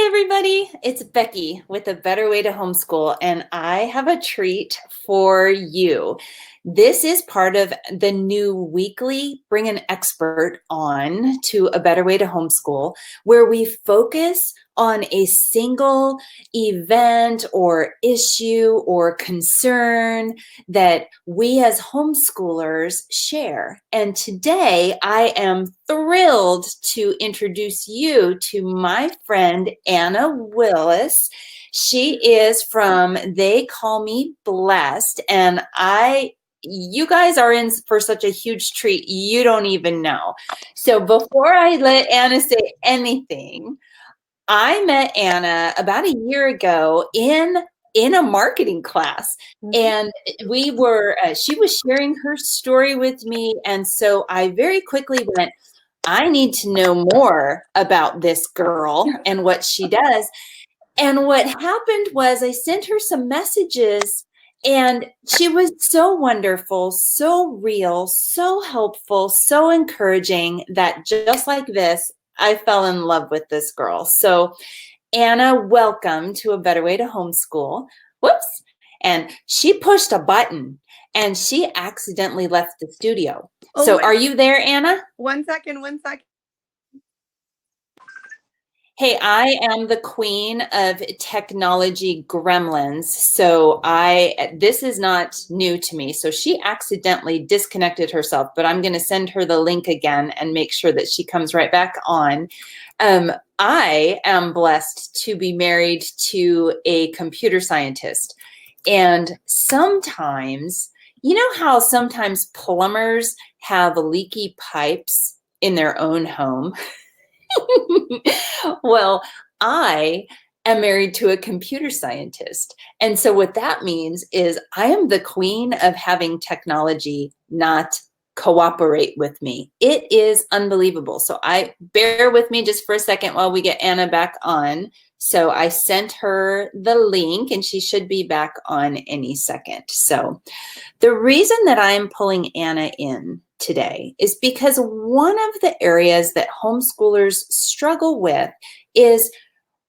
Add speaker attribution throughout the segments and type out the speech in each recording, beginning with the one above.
Speaker 1: everybody, it's Becky with A Better Way to Homeschool, and I have a treat for you. This is part of the new weekly Bring an Expert On to A Better Way to Homeschool, where we focus on a single event or issue or concern that we as homeschoolers share. And today I am thrilled to introduce you to my friend Anna Willis. She is from They Call Me Blessed, and you guys are in for such a huge treat you don't even know. So before I let Anna say anything, I met Anna about a year ago in a marketing class, and we were she was sharing her story with me, and so I very quickly went, I need to know more about this girl and what she does. And what happened was I sent her some messages, and she was so wonderful, so real, so helpful, so encouraging that just like this, I fell in love with this girl. So Anna, welcome to A Better Way to Homeschool. Whoops. And she pushed a button and she accidentally left the studio. So are you there, Anna?
Speaker 2: One second.
Speaker 1: Hey, I am the queen of technology gremlins. So this is not new to me. So she accidentally disconnected herself, but I'm going to send her the link again and make sure that she comes right back on. I am blessed to be married to a computer scientist. And sometimes, you know how sometimes plumbers have leaky pipes in their own home? Well, I am married to a computer scientist. And so what that means is I am the queen of having technology not cooperate with me. It is unbelievable. So bear with me just for a second while we get Anna back on. So I sent her the link and she should be back on any second. So the reason that I'm pulling Anna in today is because one of the areas that homeschoolers struggle with is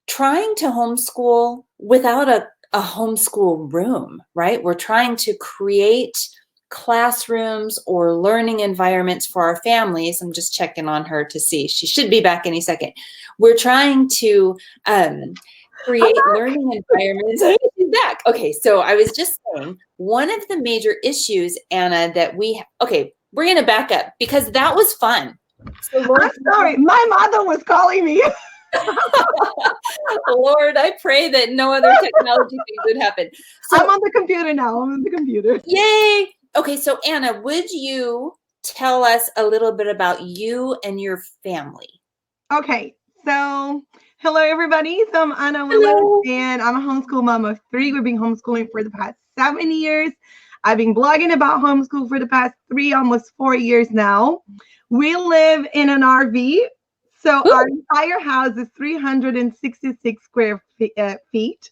Speaker 1: trying to homeschool without a homeschool room, right? We're trying to create classrooms or learning environments for our families. I'm just checking on her to see. She should be back any second. We're trying to create learning environments. She's back. Okay, so I was just saying, one of the major issues, Anna, that we're going to back up because that was fun.
Speaker 2: So I'm sorry, my mother was calling me.
Speaker 1: Lord, I pray that no other technology things would happen.
Speaker 2: So, I'm on the computer now.
Speaker 1: Yay. Okay, so Anna, would you tell us a little bit about you and your family?
Speaker 2: Okay, so hello, everybody. So I'm Anna Willis, and I'm a homeschool mom of 3. We've been homeschooling for the past 7 years. I've been blogging about homeschool for the past 3, almost 4 years now. We live in an RV. So our entire house is 366 square feet.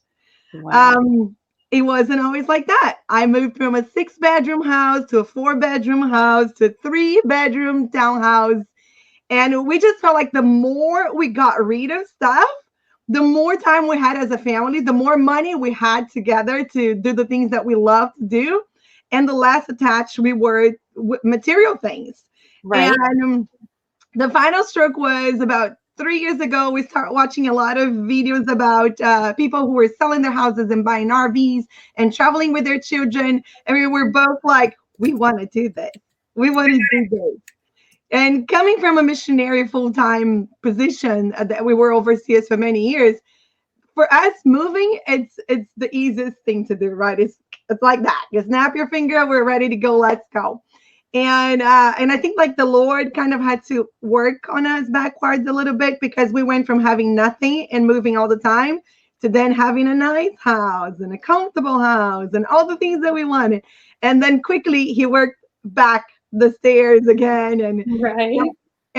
Speaker 2: Wow. It wasn't always like that. I moved from a 6-bedroom house to a 4-bedroom house to a 3-bedroom townhouse. And we just felt like the more we got rid of stuff, the more time we had as a family, the more money we had together to do the things that we love to do, and the less attached we were with material things. Right. And the final stroke was about 3 years ago. We started watching a lot of videos about people who were selling their houses and buying RVs and traveling with their children. And we were both like, we want to do this. We want to do this. And coming from a missionary full-time position that we were overseas for many years, for us, moving, it's the easiest thing to do, right? It's like that. You snap your finger, we're ready to go, let's go. And I think like the Lord kind of had to work on us backwards a little bit, because we went from having nothing and moving all the time to then having a nice house and a comfortable house and all the things that we wanted. And then quickly he worked back the stairs again. And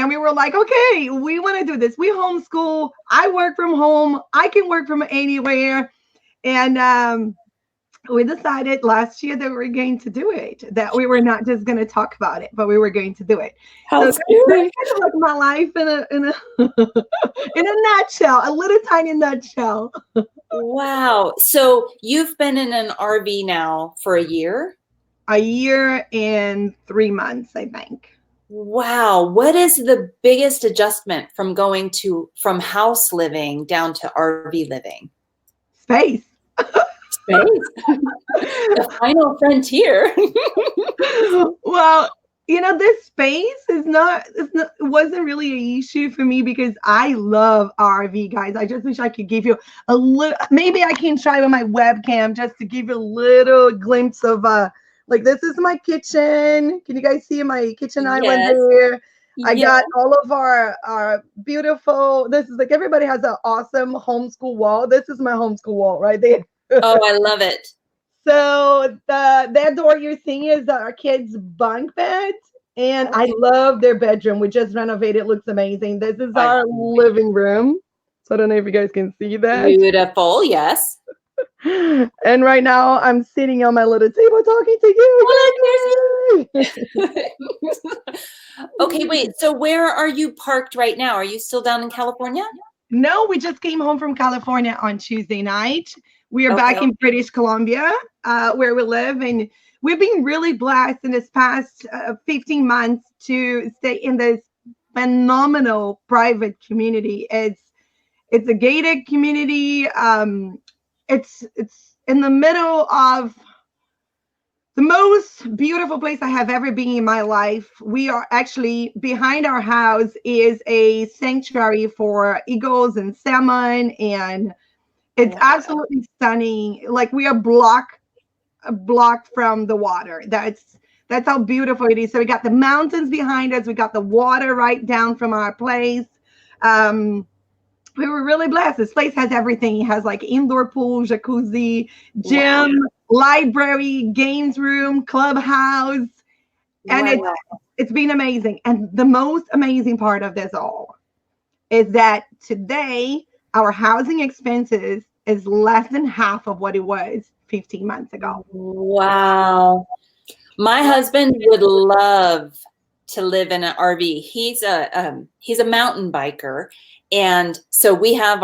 Speaker 2: we were like, okay, we want to do this. We homeschool. I work from home. I can work from anywhere. And we decided last year that we were going to do it, that we were not just going to talk about it, but we were going to do it.
Speaker 1: How
Speaker 2: So that's
Speaker 1: scary.
Speaker 2: kind of like my life in a in a nutshell, a little tiny nutshell.
Speaker 1: Wow. So you've been in an RV now for a year?
Speaker 2: A year and 3 months, I think.
Speaker 1: Wow. What is the biggest adjustment from going from house living down to RV living?
Speaker 2: Space.
Speaker 1: Space. The final frontier.
Speaker 2: Well, this space it wasn't really an issue for me because I love RV, guys. I just wish I could give you a little, maybe I can try with my webcam just to give you a little glimpse of like this is my kitchen. Can you guys see my kitchen island
Speaker 1: Yes.
Speaker 2: there? I
Speaker 1: Yes.
Speaker 2: got all of our beautiful, this is like everybody has an awesome homeschool wall. This is my homeschool wall right there.
Speaker 1: Oh, I love it.
Speaker 2: So that door you're seeing is our kids' bunk bed, and I love their bedroom. We just renovated; it looks amazing. This is
Speaker 1: I
Speaker 2: our living room. So I don't know if you guys can see that.
Speaker 1: Beautiful. Yes.
Speaker 2: And right now I'm sitting on my little table talking to you.
Speaker 1: Okay, wait. So where are you parked right now? Are you still down in California?
Speaker 2: No, we just came home from California on Tuesday night. We are back
Speaker 1: Okay.
Speaker 2: in British Columbia, where we live, and we've been really blessed in this past 15 months to stay in this phenomenal private community. It's a gated community. It's in the middle of the most beautiful place I have ever been in my life. We are actually behind our house is a sanctuary for eagles and salmon, and it's absolutely stunning. Like we are blocked from the water. That's how beautiful it is. So we got the mountains behind us. We got the water right down from our place. We were really blessed. This place has everything. It has like indoor pool, jacuzzi, gym, library, games room, clubhouse, and it's been amazing. And the most amazing part of this all is that today our housing expenses is less than half of what it was 15 months ago.
Speaker 1: Wow. My husband would love to live in an RV. He's a mountain biker. And so we have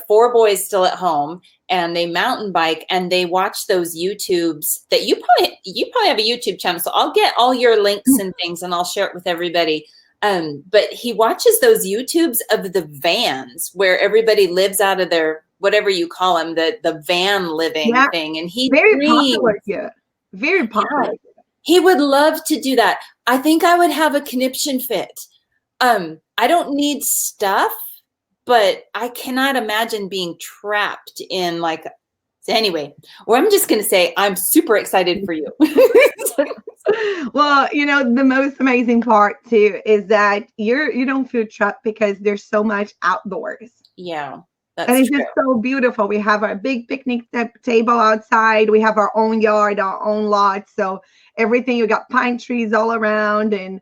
Speaker 1: 4 boys still at home, and they mountain bike and they watch those YouTubes that you probably have a YouTube channel. So I'll get all your links and things and I'll share it with everybody. But he watches those YouTubes of the vans where everybody lives out of their, whatever you call them, the van living thing. And he
Speaker 2: very popular here. Very popular.
Speaker 1: Yeah, he would love to do that. I think I would have a conniption fit. I don't need stuff, but I cannot imagine being trapped in like, anyway, or I'm just going to say I'm super excited for you.
Speaker 2: Well, the most amazing part too is that you don't feel trapped because there's so much outdoors.
Speaker 1: Yeah,
Speaker 2: and it's just so beautiful. We have our big picnic table outside. We have our own yard, our own lot. So everything, you got pine trees all around, and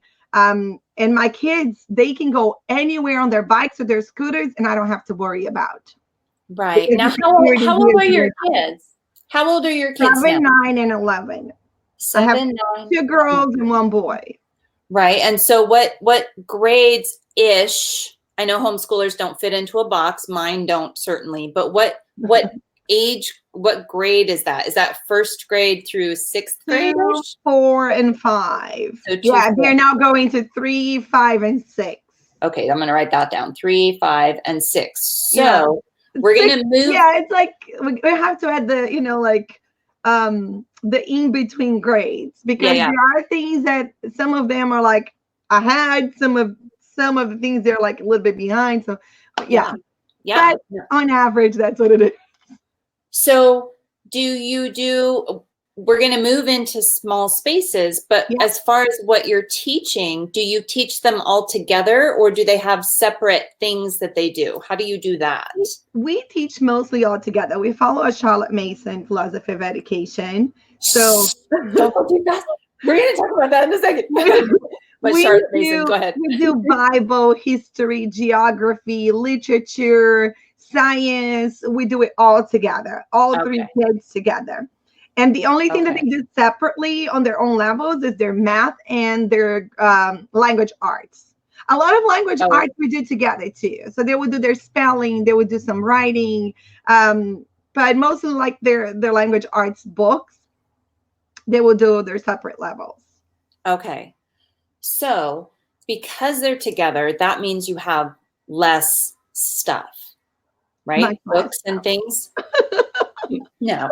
Speaker 2: my kids, they can go anywhere on their bikes or their scooters, and I don't have to worry about.
Speaker 1: Right. Now, how old are your kids? How old are your kids
Speaker 2: 7,
Speaker 1: now?
Speaker 2: 9, and 11.
Speaker 1: 7,
Speaker 2: I have
Speaker 1: 9,
Speaker 2: 2 girls and 1 boy.
Speaker 1: Right. And so what grades-ish, I know homeschoolers don't fit into a box. Mine don't, certainly. But what age, what grade is that? Is that 1st grade through 6th grade?
Speaker 2: 2, 4, and 5. So they're now going to 3, 5, and 6.
Speaker 1: Okay, I'm going to write that down. 3, 5, and 6. So we're going to move.
Speaker 2: Yeah, it's like we have to add the, the in-between grades, because there are things that some of them are like ahead, some of the things they're like a little bit behind. So yeah. But on average, that's what it is.
Speaker 1: So we're going to move into small spaces, but as far as what you're teaching, do you teach them all together, or do they have separate things that they do? How do you do that?
Speaker 2: We teach mostly all together. We follow a Charlotte Mason philosophy of education. So
Speaker 1: don't go too fast. We're going to talk about that in a second. Charlotte Mason, go ahead.
Speaker 2: We do Bible, history, geography, literature, science. We do it all together, all 3 kids together. And the only thing that
Speaker 1: Okay.
Speaker 2: they do separately on their own levels is their math and their language arts. A lot of language
Speaker 1: Oh,
Speaker 2: arts we do together too. So they would do their spelling, they would do some writing, but mostly like their language arts books, they will do their separate levels.
Speaker 1: okay. So because they're together, that means you have less stuff,
Speaker 2: Much
Speaker 1: right?
Speaker 2: less.
Speaker 1: Books and things. No.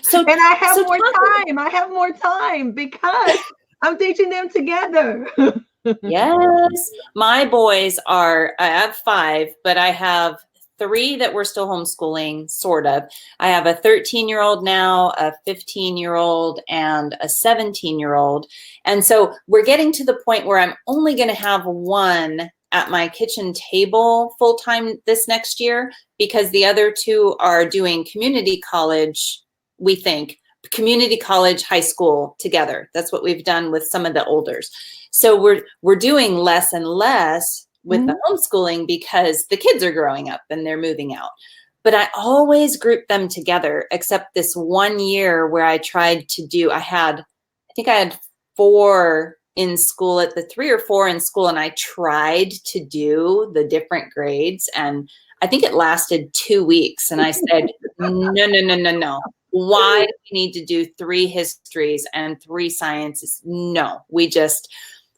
Speaker 1: So,
Speaker 2: And I have
Speaker 1: so
Speaker 2: more
Speaker 1: talk.
Speaker 2: time. I have more time because I'm teaching them together.
Speaker 1: Yes, my boys are, I have five, but I have three that we're still homeschooling, sort of. I have a 13-year-old now, a 15-year-old, and a 17-year-old. And so we're getting to the point where I'm only going to have one at my kitchen table full time this next year because the other two are doing community college, we think, community college, high school together. That's what we've done with some of the olders. So we're doing less and less with the homeschooling because the kids are growing up and they're moving out. But I always group them together, except this one year where I tried to do, I think I had four in school at the 3 or 4 in school, and I tried to do the different grades, and I think it lasted 2 weeks. And I said, no. Why do we need to do 3 histories and 3 sciences? No,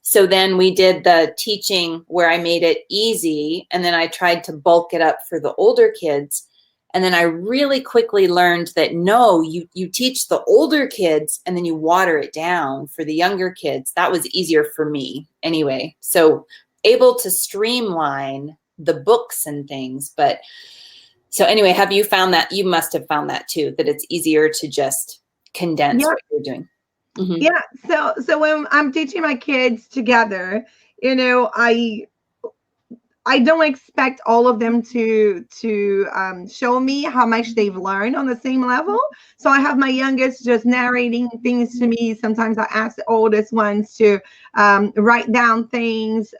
Speaker 1: so then we did the teaching where I made it easy, and then I tried to bulk it up for the older kids. And then I really quickly learned that no, you teach the older kids and then you water it down for the younger kids. That was easier for me anyway. So able to streamline the books and things. But so anyway, have you found that? You must have found that too, that it's easier to just condense
Speaker 2: Yeah.
Speaker 1: what you're doing. Mm-hmm.
Speaker 2: Yeah. So when I'm teaching my kids together, I don't expect all of them to show me how much they've learned on the same level. So I have my youngest just narrating things to me. Sometimes I ask the oldest ones to write down things.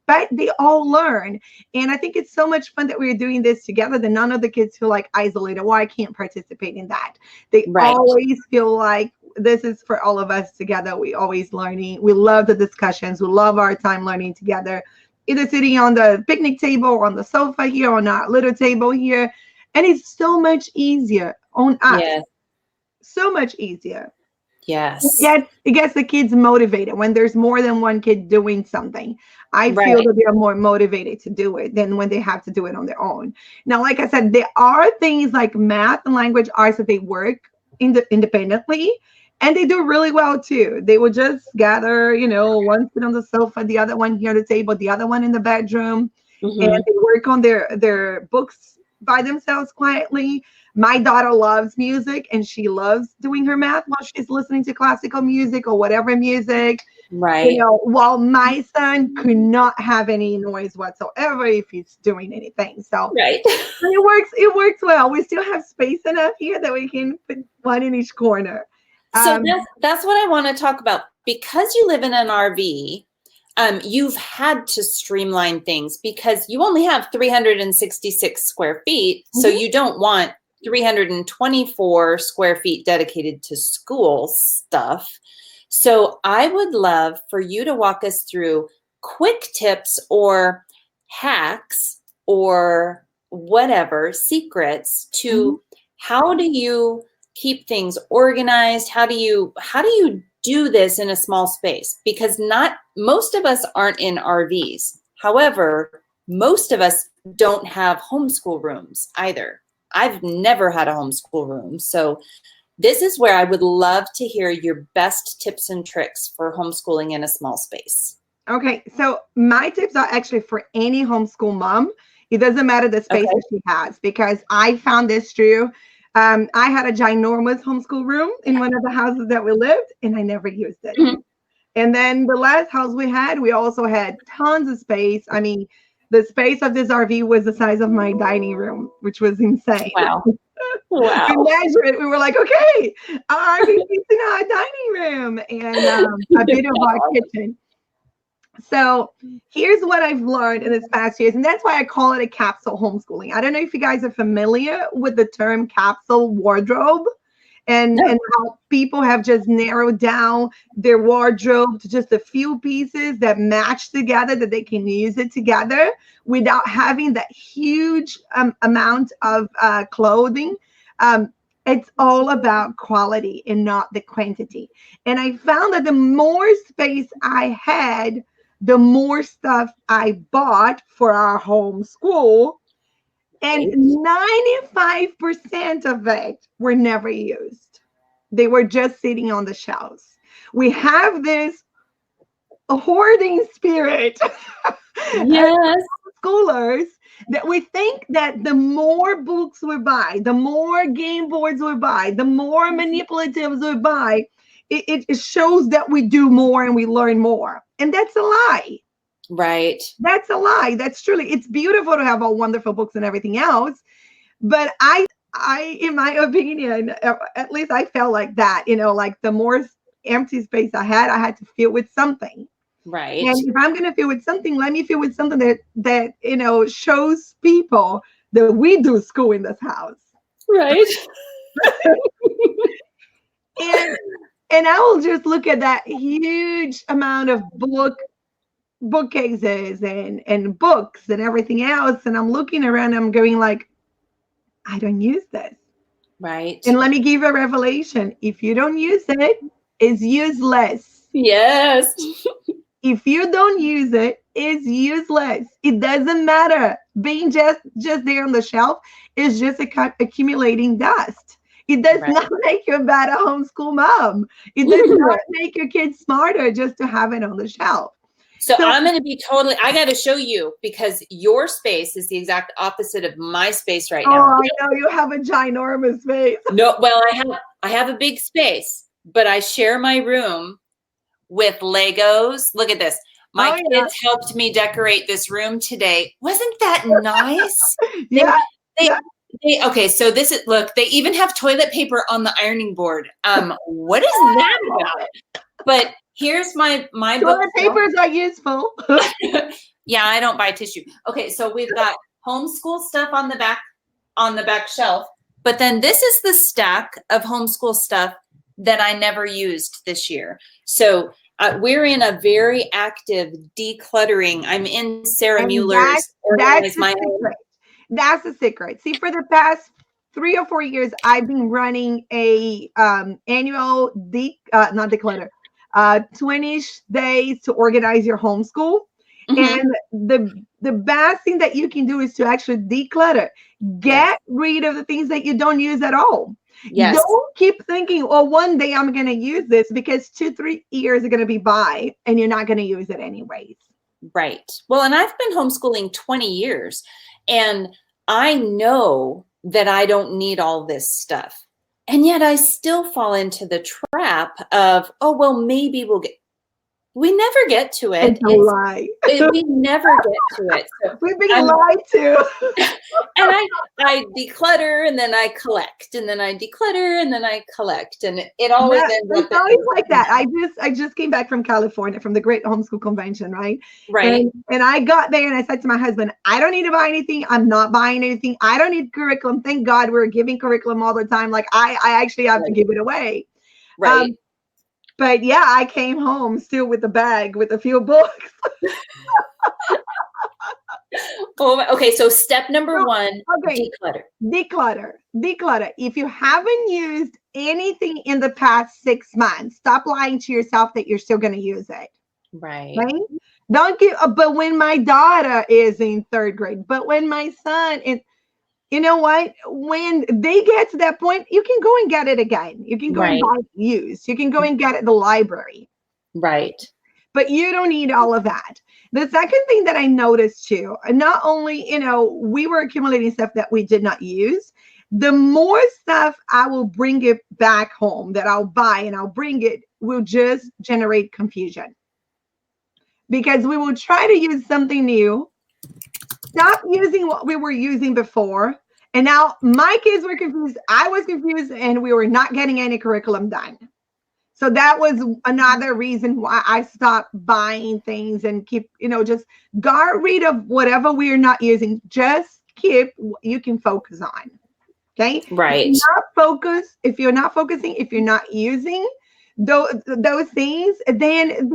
Speaker 2: But they all learn. And I think it's so much fun that we're doing this together that none of the kids feel like isolated. Well, I can't participate in that. They
Speaker 1: Right.
Speaker 2: always feel like this is for all of us together. We always learning. We love the discussions. We love our time learning together, either sitting on the picnic table or on the sofa here on our little table here. And it's so much easier on us.
Speaker 1: Yes.
Speaker 2: So much easier.
Speaker 1: Yes.
Speaker 2: It gets the kids motivated when there's more than one kid doing something. I
Speaker 1: Right.
Speaker 2: feel that they are more motivated to do it than when they have to do it on their own. Now, like I said, there are things like math and language arts that they work independently, and they do really well too. They will just gather, one sit on the sofa, the other one here on the table, the other one in the bedroom,
Speaker 1: Mm-hmm.
Speaker 2: and they work on their books by themselves quietly. My daughter loves music and she loves doing her math while she's listening to classical music or whatever music.
Speaker 1: Right.
Speaker 2: While my son could not have any noise whatsoever if he's doing anything. So
Speaker 1: Right.
Speaker 2: it works well. We still have space enough here that we can put one in each corner.
Speaker 1: So that's what I want to talk about. Because you live in an RV, you've had to streamline things because you only have 366 square feet. So you don't want 324 square feet dedicated to school stuff. So I would love for you to walk us through quick tips or hacks or whatever secrets to how do you keep things organized? How do you do this in a small space? Because not most of us aren't in RVs. However, most of us don't have homeschool rooms either. I've never had a homeschool room. So this is where I would love to hear your best tips and tricks for homeschooling in a small space.
Speaker 2: Okay, so my tips are actually for any homeschool mom. It doesn't matter the space that she has, because I found this true. I had a ginormous homeschool room in one of the houses that we lived, and I never used it. And then the last house we also had tons of space. I mean, the space of this RV was the size of my dining room, which was insane.
Speaker 1: Wow. Wow.
Speaker 2: We measured it. We were like, okay, our RV fits in our dining room and a bit of our kitchen. So here's what I've learned in this past years, and that's why I call it a capsule homeschooling. I don't know if you guys are familiar with the term capsule wardrobe and how people have just narrowed down their wardrobe to just a few pieces that match together, that they can use it together without having that huge amount of clothing. It's all about quality and not the quantity. And I found that the more space I had, the more stuff I bought for our homeschool. And 95% of it were never used. They were just sitting on the shelves. We have this hoarding spirit
Speaker 1: Yes.
Speaker 2: as schoolers that we think that the more books we buy, the more game boards we buy, the more manipulatives we buy, it shows that we do more and we learn more. And that's a lie.
Speaker 1: Right.
Speaker 2: That's a lie. That's truly, it's beautiful to have all wonderful books and everything else. But I, in my opinion, at least I felt like that, like the more empty space I had to fill with something.
Speaker 1: Right.
Speaker 2: And if I'm going to fill with something, let me fill with something that shows people that we do school in this house.
Speaker 1: Right.
Speaker 2: And I will just look at that huge amount of bookcases and books and everything else, and I'm looking around, I'm going like, I don't use this.
Speaker 1: Right.
Speaker 2: And let me give you a revelation. If you don't use it, it's useless.
Speaker 1: Yes.
Speaker 2: If you don't use it, it's useless. It doesn't matter. Being just there on the shelf is just accumulating dust. It does not make you a better homeschool mom. It does not make your kids smarter just to have it on the shelf.
Speaker 1: So I'm going to be I got to show you, because your space is the exact opposite of my space right now.
Speaker 2: Oh, I know you have a ginormous space.
Speaker 1: No, well, I have a big space, but I share my room with Legos. Look at this. My kids helped me decorate this room today. Wasn't that nice? Okay, so this is, look, they even have toilet paper on the ironing board. What is that about? But here's my
Speaker 2: toilet papers are useful.
Speaker 1: Yeah, I don't buy tissue. Okay, so we've got homeschool stuff on the back shelf, but then this is the stack of homeschool stuff that I never used this year. So we're in a very active decluttering. I'm in Sarah Mueller's Organize My Home.
Speaker 2: That's the secret. See, for the past 3 or 4 years, I've been running a annual not declutter, 20 days to organize your homeschool. And the best thing that you can do is to actually declutter. Get rid of the things that you don't use at all. Yes. Don't keep thinking, oh, one day I'm going to use this, because 2-3 years are going to be by and you're not going to use it anyways.
Speaker 1: Right. Well, and I've been homeschooling 20 years, and I know that I don't need all this stuff. And yet I still fall into the trap of, oh, well, maybe we never get to it.
Speaker 2: It's a lie.
Speaker 1: We never get to it. So
Speaker 2: we've been lied to.
Speaker 1: And I declutter, and then I collect, and then I declutter, and then I collect, and it always ends up.
Speaker 2: It's always like that. I just came back from California, from the Great Homeschool Convention, right?
Speaker 1: Right.
Speaker 2: And I got there and I said to my husband, I don't need to buy anything. I'm not buying anything. I don't need curriculum. Thank God we're giving curriculum all the time. Like I actually have to give it away.
Speaker 1: Right.
Speaker 2: But yeah, I came home still with a bag with a few books.
Speaker 1: Okay, so step number one, declutter.
Speaker 2: Declutter. If you haven't used anything in the past 6 months, stop lying to yourself that you're still going to use it.
Speaker 1: Right?
Speaker 2: Don't give. But when my daughter is in 3rd grade, but when my son is, you know what? When they get to that point, you can go and get it again. You can go and buy it used. You can go and get it at the library.
Speaker 1: Right.
Speaker 2: But you don't need all of that. The second thing that I noticed too, not only, we were accumulating stuff that we did not use, the more stuff I will bring it back home that I'll buy and I'll bring it will just generate confusion. Because we will try to use something new, stop using what we were using before. And now my kids were confused. I was confused, and we were not getting any curriculum done. So that was another reason why I stopped buying things and keep, just got rid of whatever we're not using. Just keep what you can focus on. Okay.
Speaker 1: Right.
Speaker 2: If you're not focusing, if you're not using those things, then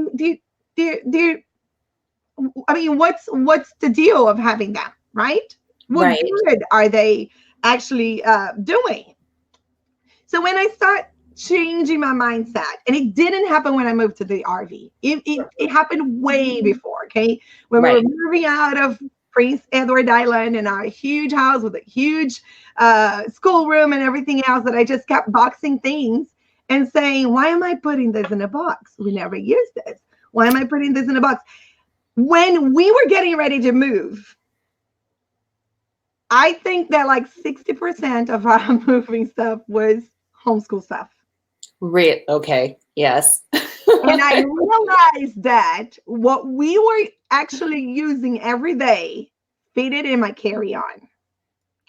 Speaker 2: what's the deal of having them, right? What
Speaker 1: Right.
Speaker 2: good are they actually doing? So when I start changing my mindset, and it didn't happen when I moved to the RV. It happened way before, okay? When we were
Speaker 1: Right.
Speaker 2: moving out of Prince Edward Island in our huge house with a huge schoolroom and everything else, that I just kept boxing things and saying, why am I putting this in a box? We never use this. Why am I putting this in a box? When we were getting ready to move, I think that like 60% of our moving stuff was homeschool stuff.
Speaker 1: Okay. Yes.
Speaker 2: And I realized that what we were actually using every day fitted in my carry-on.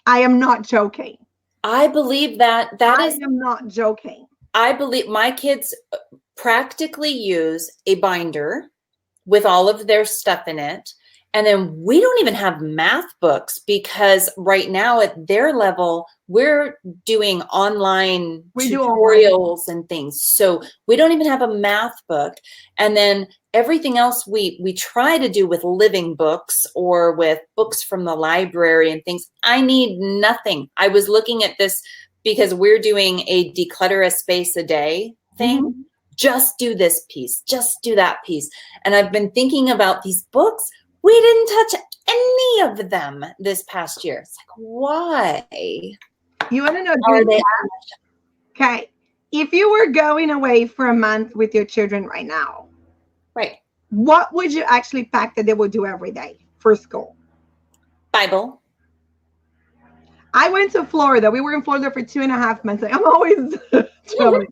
Speaker 2: I am not joking.
Speaker 1: I believe that
Speaker 2: I am not joking.
Speaker 1: I believe my kids practically use a binder with all of their stuff in it. And then we don't even have math books, because right now at their level, we're doing online tutorials and things. So we don't even have a math book. And then everything else we try to do with living books or with books from the library and things. I need nothing. I was looking at this because we're doing a declutter a space a day thing. Mm-hmm. Just do this piece, just do that piece. And I've been thinking about these books. We didn't touch any of them this past year. It's like, why?
Speaker 2: You want to know? Okay. If you were going away for a month with your children right now,
Speaker 1: right,
Speaker 2: what would you actually pack that they would do every day for school?
Speaker 1: Bible.
Speaker 2: I went to Florida. We were in Florida for 2.5 months. I'm always telling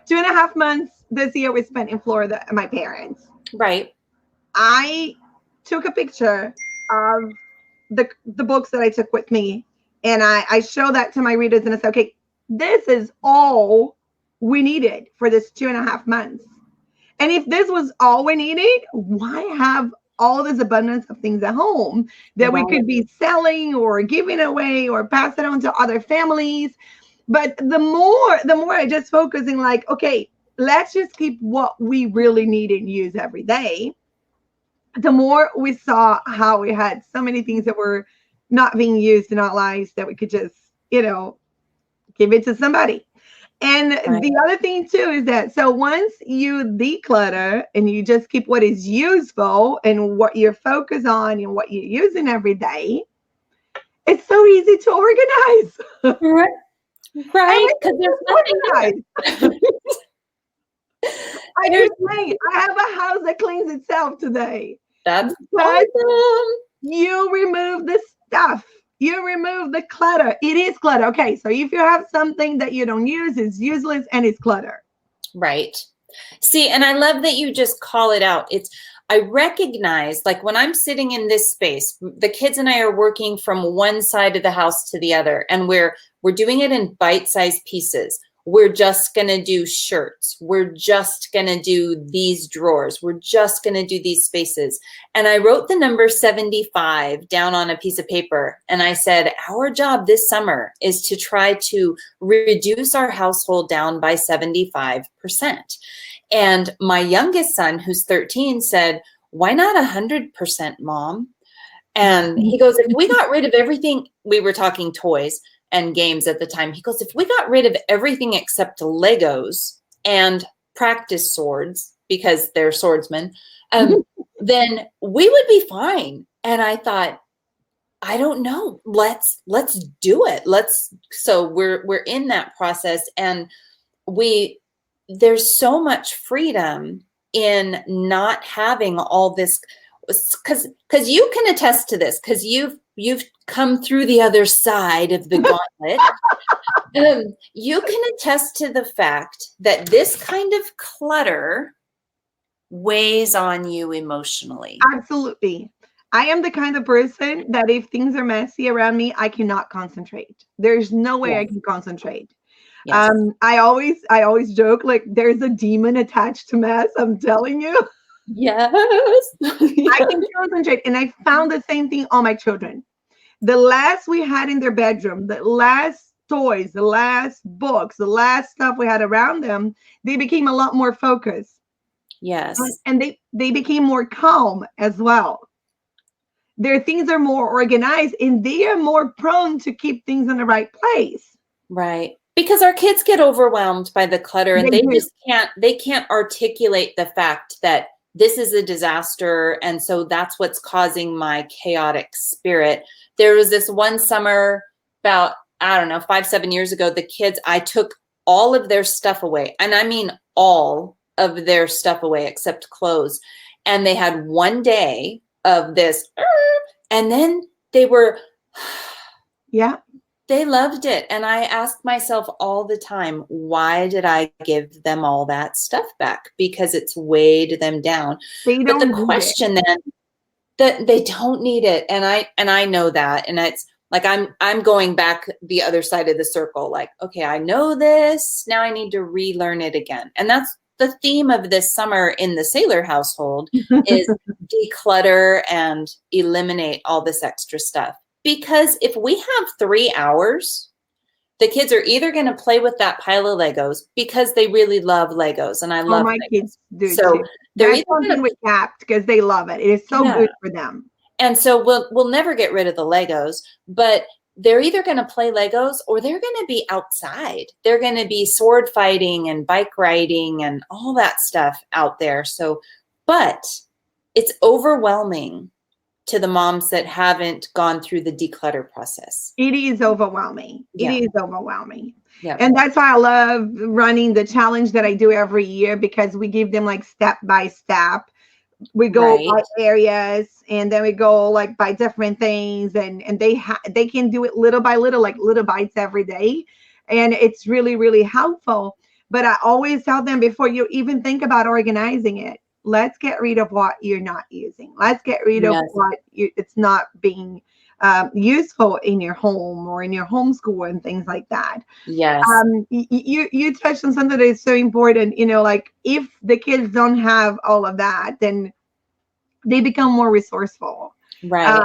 Speaker 2: 2.5 months this year we spent in Florida and my parents.
Speaker 1: Right.
Speaker 2: I took a picture of the books that I took with me, and I show that to my readers, and I said, okay, this is all we needed for this 2.5 months. And if this was all we needed, why have all this abundance of things at home that we could be selling or giving away or pass it on to other families? But the more I just focusing like, okay, let's just keep what we really need and use every day. The more we saw how we had so many things that were not being used in our lives that we could just, give it to somebody. And the other thing too is that, so once you declutter and you just keep what is useful and what you're focused on and what you're using every day, it's so easy to organize.
Speaker 1: Right. Because there's nothing.
Speaker 2: I just say, I have a house that cleans itself today.
Speaker 1: That's awesome.
Speaker 2: You remove the stuff. You remove the clutter. It is clutter. Okay, so if you have something that you don't use, it's useless and it's clutter.
Speaker 1: Right. See, and I love that you just call it out. I recognize, like when I'm sitting in this space, the kids and I are working from one side of the house to the other, and we're doing it in bite-sized pieces. We're just going to do shirts. We're just going to do these drawers. We're just going to do these spaces. And I wrote the number 75 down on a piece of paper. And I said, our job this summer is to try to reduce our household down by 75%. And my youngest son, who's 13, said, why not 100%, Mom? And he goes, if we got rid of everything, we were talking toys and games at the time. He goes, if we got rid of everything except Legos and practice swords, because they're swordsmen, then we would be fine. And I thought, I don't know. Let's do it. So we're in that process, and there's so much freedom in not having all this, because you can attest to this, because you've come through the other side of the gauntlet. You can attest to the fact that this kind of clutter weighs on you emotionally.
Speaker 2: Absolutely. I am the kind of person that if things are messy around me, I cannot concentrate. There's no way I can concentrate.
Speaker 1: Yes.
Speaker 2: I always joke like there's a demon attached to math. I'm telling you,
Speaker 1: Yes.
Speaker 2: I can concentrate, and I found the same thing on my children. The less we had in their bedroom, the less toys, the last books, the last stuff we had around them, they became a lot more focused.
Speaker 1: Yes.
Speaker 2: And they became more calm as well. Their things are more organized and they are more prone to keep things in the right place.
Speaker 1: Right. Because our kids get overwhelmed by the clutter and
Speaker 2: They do.
Speaker 1: they can't articulate the fact that this is a disaster and so that's what's causing my chaotic spirit. There was this one summer about, I don't know, 5, 7 years ago, the kids, I took all of their stuff away. And I mean all of their stuff away except clothes. And they had one day of this, and then they were
Speaker 2: Yeah.
Speaker 1: they loved it. And I asked myself all the time, why did I give them all that stuff back? Because it's weighed them down.
Speaker 2: They
Speaker 1: But the
Speaker 2: don't need it.
Speaker 1: question then, that they don't need it. And I know that. And it's like I'm going back the other side of the circle. Like, okay, I know this. Now I need to relearn it again. And that's the theme of this summer in the Sailor household is declutter and eliminate all this extra stuff. Because if we have 3 hours, the kids are either going to play with that pile of Legos because they really love Legos, and I
Speaker 2: Oh,
Speaker 1: love
Speaker 2: my
Speaker 1: Legos.
Speaker 2: kids do
Speaker 1: So
Speaker 2: too.
Speaker 1: they're
Speaker 2: That's
Speaker 1: either
Speaker 2: something
Speaker 1: going to,
Speaker 2: with Capped because they love it. It is so
Speaker 1: yeah.
Speaker 2: good for them.
Speaker 1: And so we'll never get rid of the Legos, but they're either going to play Legos or they're going to be outside. They're going to be sword fighting and bike riding and all that stuff out there. So, but it's overwhelming to the moms that haven't gone through the declutter process.
Speaker 2: It is overwhelming.
Speaker 1: Yeah.
Speaker 2: It is overwhelming.
Speaker 1: Yeah.
Speaker 2: And that's why I love running the challenge that I do every year because we give them like step by step. We go
Speaker 1: Right.
Speaker 2: by areas and then we go like by different things and they can do it little by little, like little bites every day. And it's really, really helpful. But I always tell them before you even think about organizing it, let's get rid of what you're not using. Let's get rid of
Speaker 1: Yes.
Speaker 2: what it's not being useful in your home or in your homeschool and things like that.
Speaker 1: Yes.
Speaker 2: You touched on something that is so important. You know, like if the kids don't have all of that, then they become more resourceful.
Speaker 1: Right.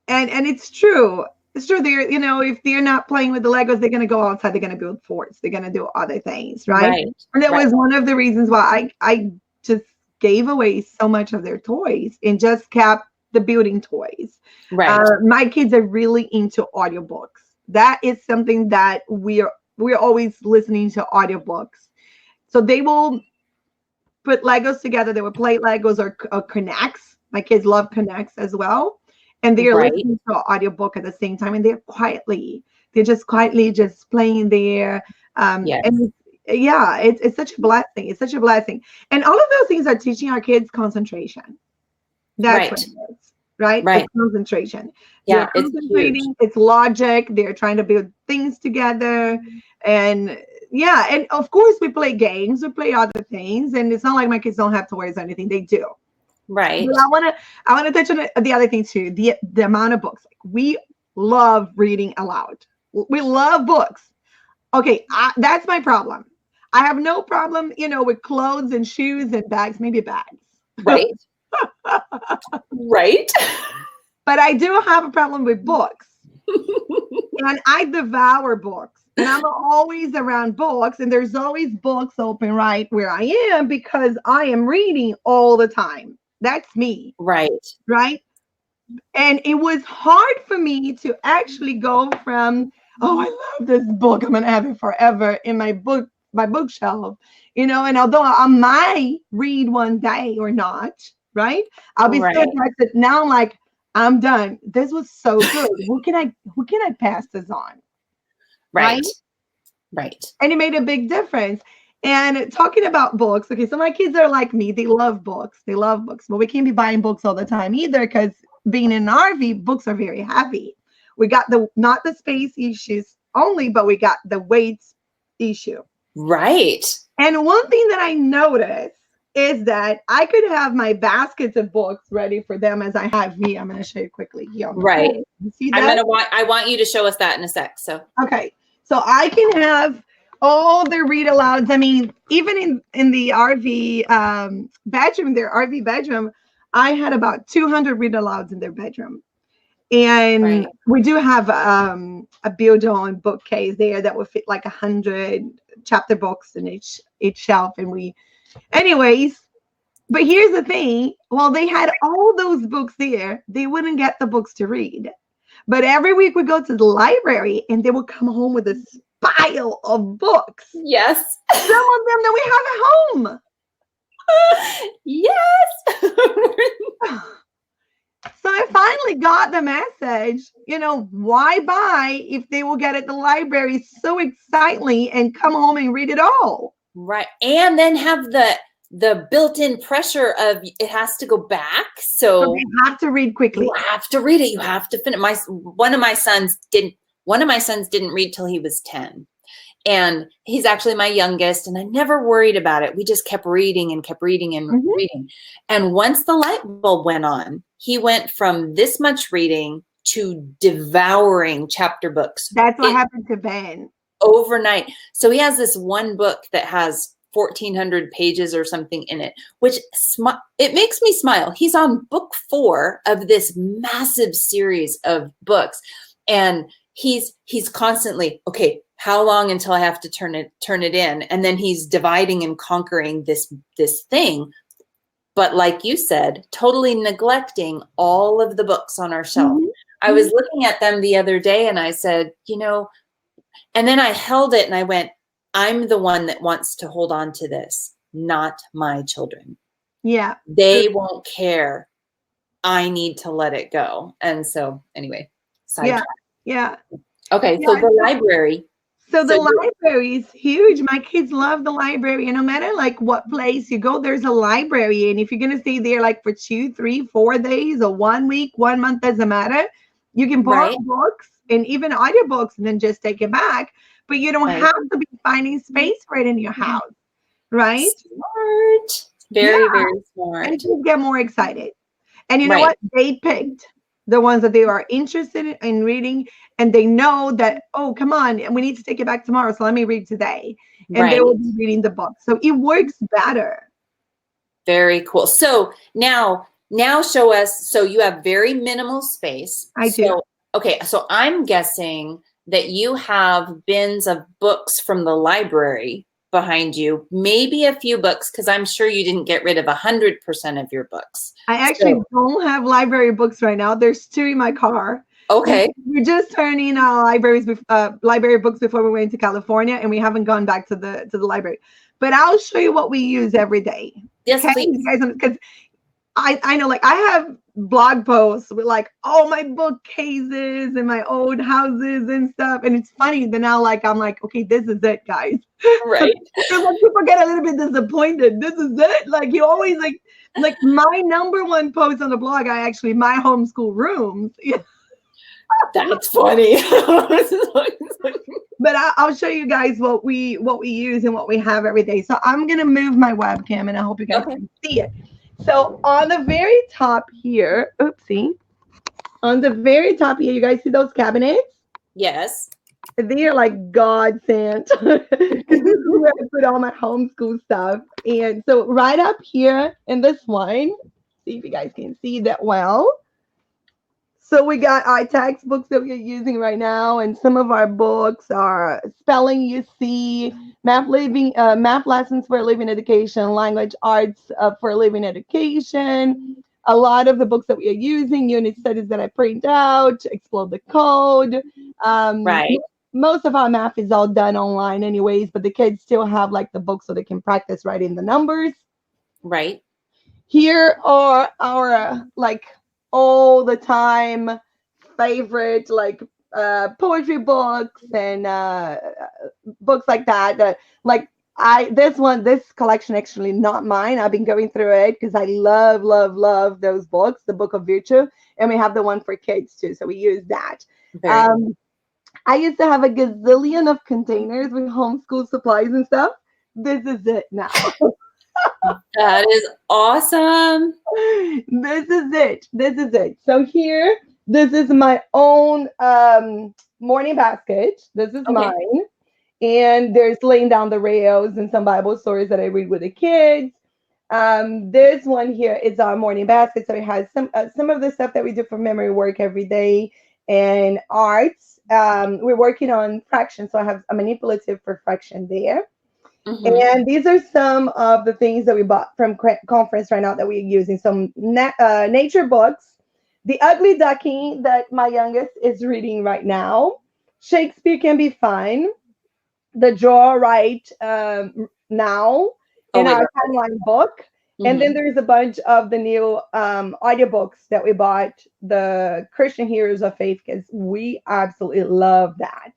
Speaker 2: And it's true. It's true. They're, you know, if they're not playing with the Legos, they're going to go outside. They're going to build forts. They're going to do other things, right?
Speaker 1: Right.
Speaker 2: And that
Speaker 1: Right.
Speaker 2: was one of the reasons why I just gave away so much of their toys and just kept the building toys.
Speaker 1: Right.
Speaker 2: My kids are really into audiobooks. That is something that we're always listening to audiobooks. So they will put Legos together. They will play Legos or Connects. My kids love Connects as well. And they're
Speaker 1: Right.
Speaker 2: listening to an audiobook at the same time. And they're just quietly just playing there.
Speaker 1: Yes.
Speaker 2: And yeah, it's such a blessing. It's such a blessing. And all of those things are teaching our kids concentration. That's
Speaker 1: Right.
Speaker 2: what it is, right?
Speaker 1: Right.
Speaker 2: It's concentration.
Speaker 1: Yeah,
Speaker 2: They're
Speaker 1: it's huge.
Speaker 2: concentrating. It's logic. They're trying to build things together. And yeah, and of course we play games, we play other things. And it's not like my kids don't have toys or anything. They do.
Speaker 1: Right.
Speaker 2: But I wanna touch on the other thing too, the amount of books. Like, we love reading aloud. We love books. Okay, that's my problem. I have no problem, you know, with clothes and shoes and bags, maybe bags.
Speaker 1: Right. Right.
Speaker 2: But I do have a problem with books. And I devour books. And I'm always around books. And there's always books open right where I am because I am reading all the time. That's me.
Speaker 1: Right.
Speaker 2: Right. And it was hard for me to actually go from, oh, I love this book. I'm going to have it forever in my bookshelf, you know, and although I might read one day or not, right? I'll be so
Speaker 1: Right.
Speaker 2: excited. Now I'm like, I'm done. This was so good. Who can I pass this on?
Speaker 1: Right. Right.
Speaker 2: And it made a big difference. And talking about books, okay, so my kids are like me. They love books. They love books. But we can't be buying books all the time either because being in an RV, books are very heavy. We got not the space issues only, but we got the weight issue.
Speaker 1: Right.
Speaker 2: And one thing that I noticed is that I could have my baskets of books ready for them as I have me. I'm going to show you quickly here.
Speaker 1: Right.
Speaker 2: You see that?
Speaker 1: I want you to show us that in a sec. So
Speaker 2: Okay. So I can have all the read alouds. I mean, even in the RV bedroom, their RV bedroom, I had about 200 read alouds in their bedroom. And
Speaker 1: Right.
Speaker 2: we do have a build-on bookcase there that would fit like 100 chapter books in each shelf. And anyways, but here's the thing: while they had all those books there, they wouldn't get the books to read. But every week we go to the library, and they would come home with a pile of books.
Speaker 1: Yes.
Speaker 2: Some of them that we have at home.
Speaker 1: Yes.
Speaker 2: So I finally got the message, why buy if they will get at the library so excitedly and come home and read it all?
Speaker 1: Right. And then have the built-in pressure of it has to go back. So
Speaker 2: they have to read quickly.
Speaker 1: You have to read it. You have to finish. One of my sons didn't read till he was 10. And he's actually my youngest, and I never worried about it. We just kept reading and reading. And once the light bulb went on, he went from this much reading to devouring chapter books.
Speaker 2: That's what happened to Ben.
Speaker 1: Overnight. So he has this one book that has 1,400 pages or something in it, which it makes me smile. He's on book 4 of this massive series of books. And he's constantly, okay, how long until I have to turn it in? And then he's dividing and conquering this thing. But like you said, totally neglecting all of the books on our shelf. I was looking at them the other day and I said, and then I held it and I went, I'm the one that wants to hold on to this, not my children.
Speaker 2: Yeah.
Speaker 1: They won't care. I need to let it go. And so anyway, sidetrack.
Speaker 2: Yeah.
Speaker 1: Okay. So the library.
Speaker 2: So the library is huge. My kids love the library. And no matter like what place you go, there's a library. And if you're going to stay there like for 2, 3, 4 days or 1 week, 1 month, doesn't matter. You can borrow books and even audiobooks and then just take it back. But you don't have to be finding space for it in your house. Right?
Speaker 1: Smart. Very, very smart.
Speaker 2: And you get more excited. And you know what? They picked the ones that they are interested in reading, and they know that, oh, come on, we need to take it back tomorrow, so let me read today. And they will be reading the book. So it works better.
Speaker 1: Very cool. So now show us, so you have very minimal space.
Speaker 2: I do.
Speaker 1: Okay, so I'm guessing that you have bins of books from the library behind you, maybe a few books, because I'm sure you didn't get rid of 100% of your books.
Speaker 2: I actually don't have library books right now. There's 2 in my car.
Speaker 1: Okay.
Speaker 2: We just turned in our library books before we went to California, and we haven't gone back to the library. But I'll show you what we use every day.
Speaker 1: Yes, please.
Speaker 2: Because I know, like, I have blog posts with like all my bookcases and my old houses and stuff, and it's funny that now, like, I'm like, okay, this is it, guys.
Speaker 1: Right.
Speaker 2: And when people get a little bit disappointed, this is it. Like, you always like my number 1 post on the blog, my homeschool rooms.
Speaker 1: That's funny.
Speaker 2: But I'll show you guys what we use and what we have every day. So I'm gonna move my webcam, and I hope you guys can see it. So on the very top here, on the very top here, you guys see those cabinets?
Speaker 1: Yes.
Speaker 2: They are like godsend. This is where I put all my homeschool stuff. And so right up here in this one, see if you guys can see that well. So we got our textbooks that we're using right now, and some of our books are spelling you see, math lessons for living education, language arts for living education. A lot of the books that we are using, unit studies that I print out, explode the code. Most of our math is all done online anyways, but the kids still have like the books so they can practice writing the numbers.
Speaker 1: Right.
Speaker 2: Here are our like all the time favorite like poetry books and books like that. This collection actually not mine. I've been going through it because I love those books, the Book of Virtue, and we have the one for kids too, so we use that. I used to have a gazillion of containers with homeschool supplies and stuff. This is it now.
Speaker 1: That is awesome.
Speaker 2: This is it. So here, this is my own morning basket. This is mine. And there's laying down the rails and some Bible stories that I read with the kids. This one here is our morning basket, so it has some of the stuff that we do for memory work every day and arts. We're working on fractions, so I have a manipulative for fraction there.
Speaker 1: Mm-hmm.
Speaker 2: And these are some of the things that we bought from conference right now that we're using. Some nature books. The Ugly Duckling that my youngest is reading right now. Shakespeare Can Be Fun. The Draw Right Now
Speaker 1: Oh,
Speaker 2: in
Speaker 1: wait.
Speaker 2: our timeline book. And then
Speaker 1: Mm-hmm.
Speaker 2: there's a bunch of the new audiobooks that we bought, the Christian Heroes of Faith, because we absolutely love that.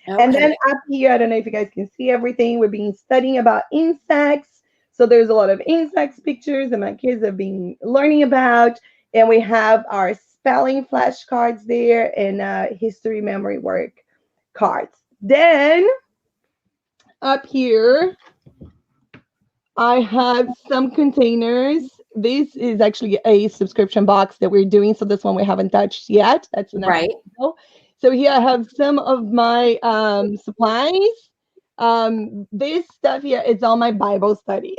Speaker 2: And
Speaker 1: Okay.
Speaker 2: then up here, I don't know if you guys can see everything. We've been studying about insects. So there's a lot of insects pictures that my kids have been learning about. And we have our spelling flashcards there and history memory work cards. Then up here, I have some containers. This is actually a subscription box that we're doing. So this one we haven't touched yet. That's the next
Speaker 1: Right.
Speaker 2: video. So here I have some of my supplies. This stuff here is all my Bible study.